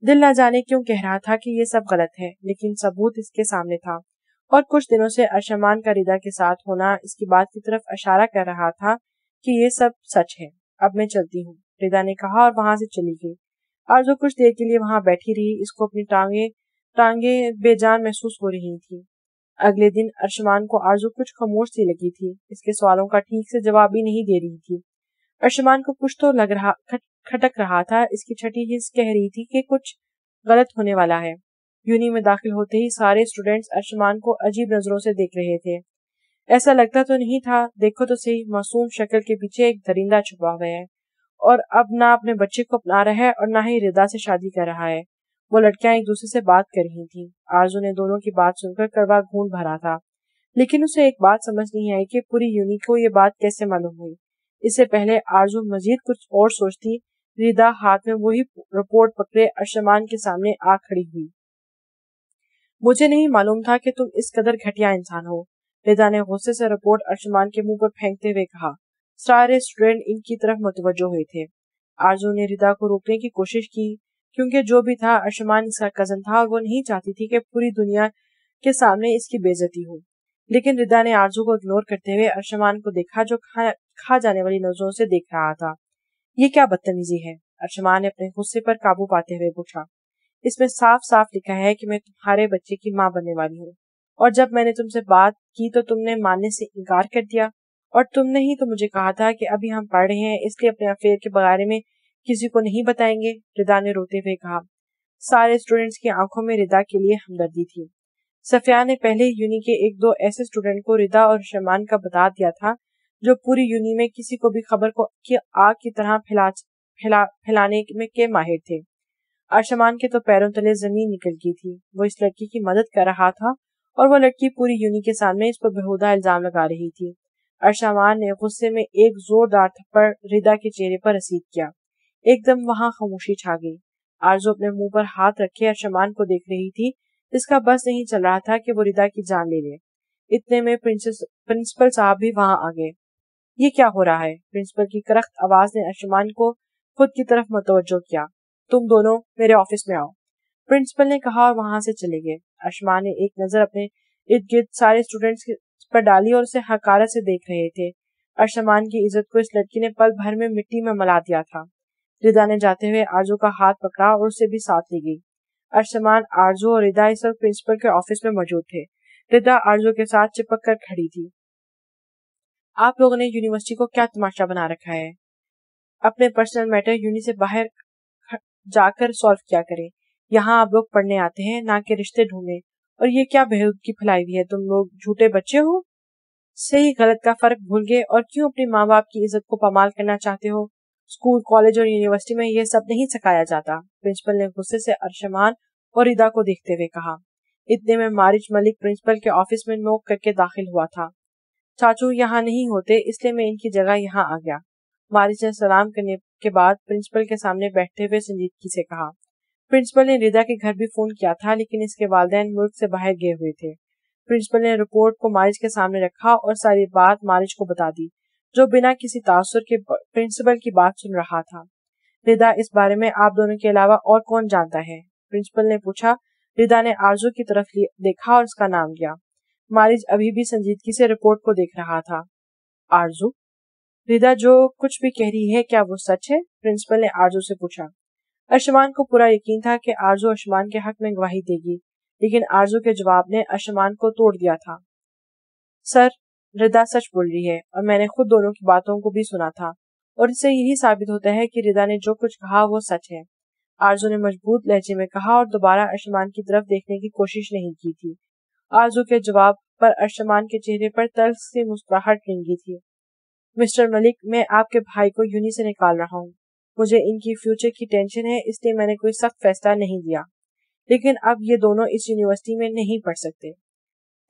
दिल न जाने क्यों कह रहा था कि ये सब गलत है, लेकिन सबूत इसके सामने था, और कुछ दिनों से अर्शमान का रिदा के साथ होना इसकी बात की तरफ इशारा कर रहा था कि ये सब सच है। अब मैं चलती हूँ, रिदा ने कहा और वहां से चली गई। आरजू कुछ देर के लिए वहां बैठी रही। इसको अपनी टांगे बेजान महसूस हो रही थी। अगले दिन अर्शमान को आरजू कुछ खामोश सी लगी थी। इसके सवालों का ठीक से जवाब भी नहीं दे रही थी। अर्शमान को कुछ तो खटक रहा था। इसकी छठी हिस्स कह रही थी कि कुछ गलत होने वाला है। یونی میں داخل ہوتے ہی سارے اسٹوڈینٹس ارشمان کو عجیب نظروں سے دیکھ رہے تھے. ایسا لگتا تو نہیں تھا، دیکھو تو صحیح، معصوم شکل کے پیچھے ایک درندہ چھپا ہوا ہے، اور اب نہ اپنے بچے کو اپنا رہا ہے اور نہ ہی ردا سے شادی کر رہا ہے. وہ لڑکیاں ایک دوسرے سے بات کر رہی تھیں. آرزو نے دونوں کی بات سن کر کڑوا گھونٹ بھرا تھا، لیکن اسے ایک بات سمجھ نہیں آئی کہ پوری یونی کو یہ بات کیسے معلوم ہوئی. اس سے پہلے آرزو مزید کچھ اور سوچتی، ردا ہاتھ میں وہی رپورٹ پکڑے ارشمان کے سامنے آ کھڑی ہوئی. مجھے نہیں معلوم تھا کہ تم اس قدر گھٹیا انسان ہو، ردا نے غصے سے رپورٹ ارشمان کے منہ پر پھینکتے ہوئے کہا. سارے اسٹوڈینٹ ان کی طرف متوجہ ہوئے تھے. آرزو نے ردا کو روکنے کی کوشش کی، کیونکہ جو بھی تھا ارشمان اس کا کزن تھا اور وہ نہیں چاہتی تھی کہ پوری دنیا کے سامنے اس کی بے عزتی ہو. لیکن ردا نے آرزو کو اگنور کرتے ہوئے ارشمان کو دیکھا جو کھا جانے والی نظروں سے دیکھ رہا تھا. یہ کیا بدتمیزی ہے؟ ارشمان نے اپنے غصے پر قابو پاتے ہوئے پوچھا. اس میں صاف صاف لکھا ہے کہ میں تمہارے بچے کی ماں بننے والی ہوں، اور جب میں نے تم سے بات کی تو تم نے ماننے سے انکار کر دیا، اور تم نے ہی تو مجھے کہا تھا کہ ابھی ہم پڑھ رہے ہیں اس لیے اپنے افیئر کے بارے میں کسی کو نہیں بتائیں گے، ردا نے روتے ہوئے کہا. سارے اسٹوڈینٹس کی آنکھوں میں ردا کے لیے ہمدردی تھی. صفیہ نے پہلے یونی کے ایک دو ایسے اسٹوڈینٹ کو ردا اور ارشمان کا بتا دیا تھا جو پوری یونی میں کسی کو بھی خبر کو آگ کی طرح پھیلانے میں کے ماہر تھے. ارشمان کے تو پیروں تلے زمین نکل گئی تھی. وہ اس لڑکی کی مدد کر رہا تھا اور وہ لڑکی پوری یونی کے سامنے اس پر بےہودہ الزام لگا رہی تھی. ارشمان نے غصے میں ایک زوردار تھپڑ ردا کے چہرے پر رسید کیا. ایک دم وہاں خاموشی چھا گئی. آرزو اپنے منہ پر ہاتھ رکھے ارشمان کو دیکھ رہی تھی. اس کا بس نہیں چل رہا تھا کہ وہ ردا کی جان لے لے. اتنے میں پرنسپل صاحب بھی وہاں آ گئے. یہ کیا ہو رہا ہے؟ پرنسپل کی کرخت آواز نے ارشمان کو خود کی طرف متوجہ کیا. تم دونوں میرے آفس میں آؤ، پرنسپل نے کہا اور وہاں سے چلے گئے. ارشمان نے ایک نظر اپنے ارد گرد سارے اسٹوڈینٹس پر ڈالی اور اسے حقارت سے دیکھ رہے تھے. ارشمان کی عزت کو اس لڑکی نے پل بھر میں مٹی میں ملا دیا تھا. ردا نے جاتے ہوئے آرزو کا ہاتھ پکڑا اور اسے بھی ساتھ لے گئی. ارشمان، آرزو اور ردا اس وقت پرنسپل کے آفس میں موجود تھے. ردا آرزو کے ساتھ چپک کر کھڑی تھی. آپ لوگوں نے یونیورسٹی کو کیا تماشا بنا رکھا ہے؟ اپنے پرسنل میٹر یونی سے باہر جا کر سالو کیا کریں. یہاں آپ لوگ پڑھنے آتے ہیں، نہ کہ رشتے ڈھونڈنے. اور یہ کیا بےہودگی پھیلائی ہوئی ہے؟ تم لوگ جھوٹے بچے ہو، صحیح غلط کا فرق بھول گئے اور کیوں اپنی ماں باپ کی عزت کو پامال کرنا چاہتے ہو؟ اسکول، کالج اور یونیورسٹی میں یہ سب نہیں سکھایا جاتا. پرنسپل نے غصے سے ارشمان اور ردا کو دیکھتے ہوئے کہا. اتنے میں مارج ملک پرنسپل کے آفس میں نوک کر کے داخل ہوا تھا. چاچو یہاں نہیں ہوتے، اس لیے میں ان کی جگہ یہاں آ گیا. مارج نے سلام کرنے کے بعد پرنسپل کے سامنے بیٹھتے ہوئے سنجیدگی سے کہا. پرنسپل نے ردا کے گھر بھی فون کیا تھا، لیکن اس کے والدین ملک سے باہر گئے ہوئے تھے. پرنسپل نے رپورٹ کو مارج کے سامنے رکھا اور ساری بات مارج کو بتا دی، جو بنا کسی تاثر کے پرنسپل کی بات سن رہا تھا. ردا، اس بارے میں آپ دونوں کے علاوہ اور کون جانتا ہے؟ پرنسپل نے پوچھا. ردا نے آرزو کی طرف دیکھا اور اس کا نام لیا. مارج ابھی بھی سنجیدگی سے رپورٹ کو دیکھ رہا تھا. آرزو؟ ردا جو کچھ بھی کہہ رہی ہے کیا وہ سچ ہے؟ پرنسپل نے آرزو سے پوچھا. ارشمان کو پورا یقین تھا کہ آرزو ارشمان کے حق میں گواہی دے گی، لیکن آرزو کے جواب نے ارشمان کو توڑ دیا تھا. سر، ردا سچ بول رہی ہے اور میں نے خود دونوں کی باتوں کو بھی سنا تھا، اور اس سے یہی ثابت ہوتا ہے کہ ردا نے جو کچھ کہا وہ سچ ہے. آرزو نے مضبوط لہجے میں کہا اور دوبارہ ارشمان کی طرف دیکھنے کی کوشش نہیں کی تھی. آرزو کے جواب پر ارشمان کے چہرے پر تلخ سی مسکراہٹ رنگی تھی. مسٹر ملک، میں آپ کے بھائی کو یونی سے نکال رہا ہوں. مجھے ان کی فیوچر کی ٹینشن ہے، اس لیے میں نے کوئی سخت فیصلہ نہیں لیا، لیکن اب یہ دونوں اس یونیورسٹی میں نہیں پڑھ سکتے.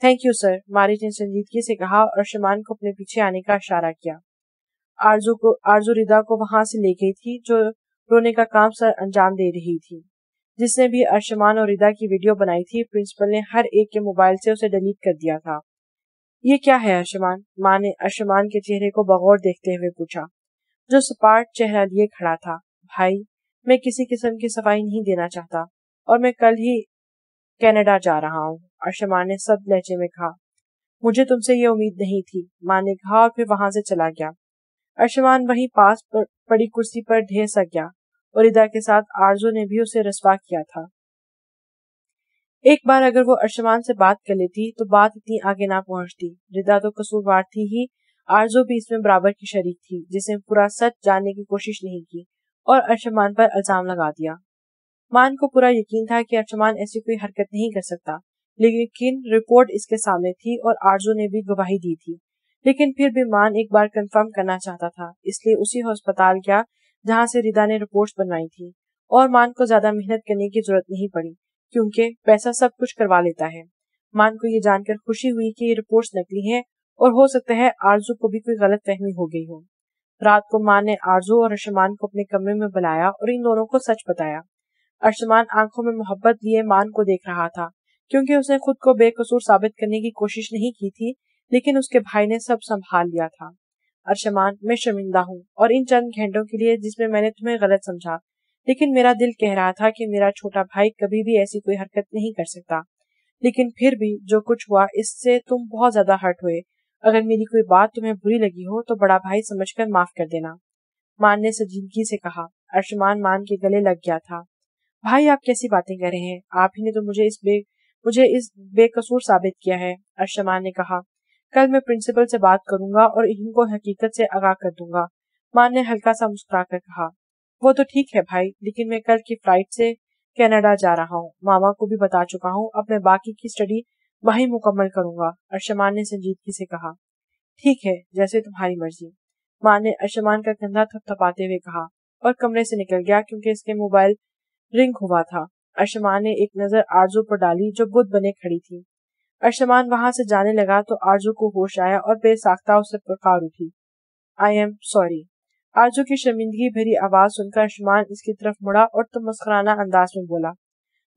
تھینک یو سر، مارج نے سنجیدگی سے کہا اور ارشمان کو اپنے پیچھے آنے کا اشارہ کیا. آرزو ردا کو وہاں سے لے گئی تھی جو رونے کا کام سر انجام دے رہی تھی. جس نے بھی ارشمان اور ردا کی ویڈیو بنائی تھی، پرنسپل نے ہر ایک کے موبائل سے اسے ڈیلیٹ کر دیا تھا. یہ کیا ہے ارشمان؟ ماں نے ارشمان کے چہرے کو بغور دیکھتے ہوئے پوچھا، جو سپاٹ چہرہ لیے کھڑا تھا. بھائی، میں کسی قسم کی صفائی نہیں دینا چاہتا اور میں کل ہی کینیڈا جا رہا ہوں، ارشمان نے سب لہجے میں کہا. مجھے تم سے یہ امید نہیں تھی، ماں نے کہا اور پھر وہاں سے چلا گیا. ارشمان وہیں پاس پڑی کرسی پر ڈھیر سا گیا اور ردا کے ساتھ آرزو نے بھی اسے رسوا کیا تھا. ایک بار اگر وہ ارشمان سے بات کر لیتی تو بات اتنی آگے نہ پہنچتی. ردا تو قصوروار تھی ہی، آرزو بھی اس میں برابر کی شریک تھی، جس نے پورا سچ جاننے کی کوشش نہیں کی اور ارشمان پر الزام لگا دیا. मान को पूरा यकीन था कि अर्शमान ऐसी कोई हरकत नहीं कर सकता, लेकिन रिपोर्ट इसके सामने थी और आरजू ने भी गवाही दी थी। लेकिन फिर भी मान एक बार कंफर्म करना चाहता था, इसलिए उसी अस्पताल गया जहां से रिदा ने रिपोर्ट्स बनवाई थी। और मान को ज्यादा मेहनत करने की जरूरत नहीं पड़ी, क्योंकि पैसा सब कुछ करवा लेता है। मान को ये जानकर खुशी हुई कि ये रिपोर्ट्स नकली हैं और हो सकता है आरजू को भी कोई गलत फहमी हो गई हो। रात को मान ने आरजू और अर्शमान को अपने कमरे में बुलाया और इन दोनों को सच बताया। अर्शमान आंखों में मोहब्बत लिए मान को देख रहा था, क्योंकि उसने खुद को बेकसूर साबित करने की कोशिश नहीं की थी, लेकिन उसके भाई ने सब संभाल लिया था। अर्शमान, मैं शर्मिंदा हूँ और इन चंद घंटों के लिए जिसमें मैंने तुम्हें गलत समझा, लेकिन मेरा दिल कह रहा था कि मेरा छोटा भाई कभी भी ऐसी कोई हरकत नहीं कर सकता। लेकिन फिर भी जो कुछ हुआ इससे तुम बहुत ज्यादा हर्ट हुए। अगर मेरी कोई बात तुम्हें बुरी लगी हो तो बड़ा भाई समझकर माफ कर देना, मान ने संजीदगी से कहा। अर्शमान मान के गले लग गया था। भाई, आप कैसी बातें कर रहे हैं? आप ही ने तो मुझे इस बेकसूर साबित किया है, अर्शमान ने कहा। कल मैं प्रिंसिपल से बात करूंगा और इनको हकीकत से आगाह कर दूंगा, मान ने हल्का सा मुस्कुराकर कहा। वो तो ठीक है भाई, लेकिन मैं कल की फ्लाइट से कनाडा जा रहा हूँ, मामा को भी बता चुका हूँ, अब मैं बाकी की स्टडी वहीं मुकम्मल करूंगा, अर्शमान ने संजीदगी से कहा। ठीक है, जैसे तुम्हारी मर्जी, मान ने अर्शमान का कंधा थपथपाते हुए कहा और कमरे से निकल गया, क्योंकि इसके मोबाइल रिंग हुआ था। अर्शमान ने एक नजर आरजू पर डाली जो बुत बने खड़ी थी। अर्शमान वहां से जाने लगा तो आरजू को होश आया और बेसाख्ता उसे पुकार उठी, आई एम सॉरी। आरजू की शर्मिंदगी भरी आवाज सुनकर अर्शमान इसकी तरफ मुड़ा और तो मस्कराना अंदाज में बोला,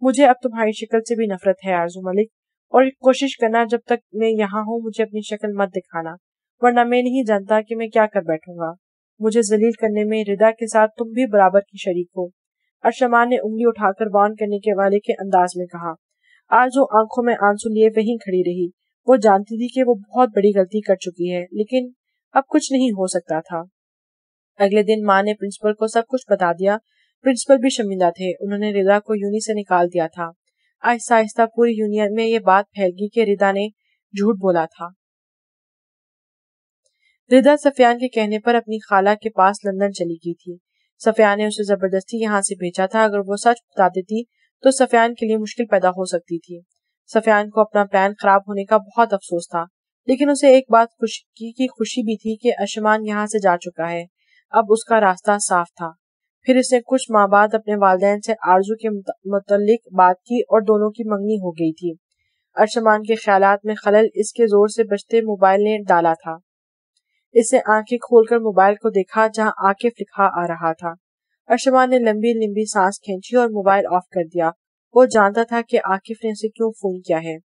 मुझे अब तुम्हारी शक्ल से भी नफरत है आरजू मलिक, और कोशिश करना जब तक मैं यहाँ हूँ मुझे अपनी शक्ल मत दिखाना, वरना मैं नहीं जानता कि मैं क्या कर बैठूंगा। मुझे जलील करने में रिदा के साथ तुम भी बराबर की शरीक हो, अर्शमान ने उंगली उठाकर वार्न करने के वाले के अंदाज में कहा। आरजू आंखों में आंसू लिए वहीं खड़ी रही। वो जानती थी कि वो बहुत बड़ी गलती कर चुकी है, लेकिन अब कुछ नहीं हो सकता था। अगले दिन माँ ने प्रिंसिपल को सब कुछ बता दिया। प्रिंसिपल भी शर्मिंदा थे, उन्होंने रिदा को यूनी से निकाल दिया था। आहिस्ता आहिस्ता पूरी यूनियन में ये बात फैल गई कि रिदा ने झूठ बोला था। रिदा सफियान के कहने पर अपनी खाला के पास लंदन चली गई थी। सफियान ने उसे जबरदस्ती यहाँ से भेजा था। अगर वो सच बता देती तो सफियान के लिए मुश्किल पैदा हो सकती थी। सफियान को अपना प्लान खराब होने का बहुत अफसोस था, लेकिन उसे एक बात की खुशी भी थी कि अर्शमान यहाँ से जा चुका है, अब उसका रास्ता साफ था। फिर इसने कुछ माह बाद अपने वालिदैन से आरजू के मुतल्लिक बात की और दोनों की मंगनी हो गई थी। अर्शमान के ख्यालात में खलल इसके जोर से बजते मोबाइल ने डाला था। इसने आंखें खोलकर मोबाइल को देखा जहां आकिफ लिखा आ रहा था। अर्शमान ने लंबी लंबी सांस खींची और मोबाइल ऑफ कर दिया। वो जानता था कि आकिफ ने उसे क्यों फोन किया है।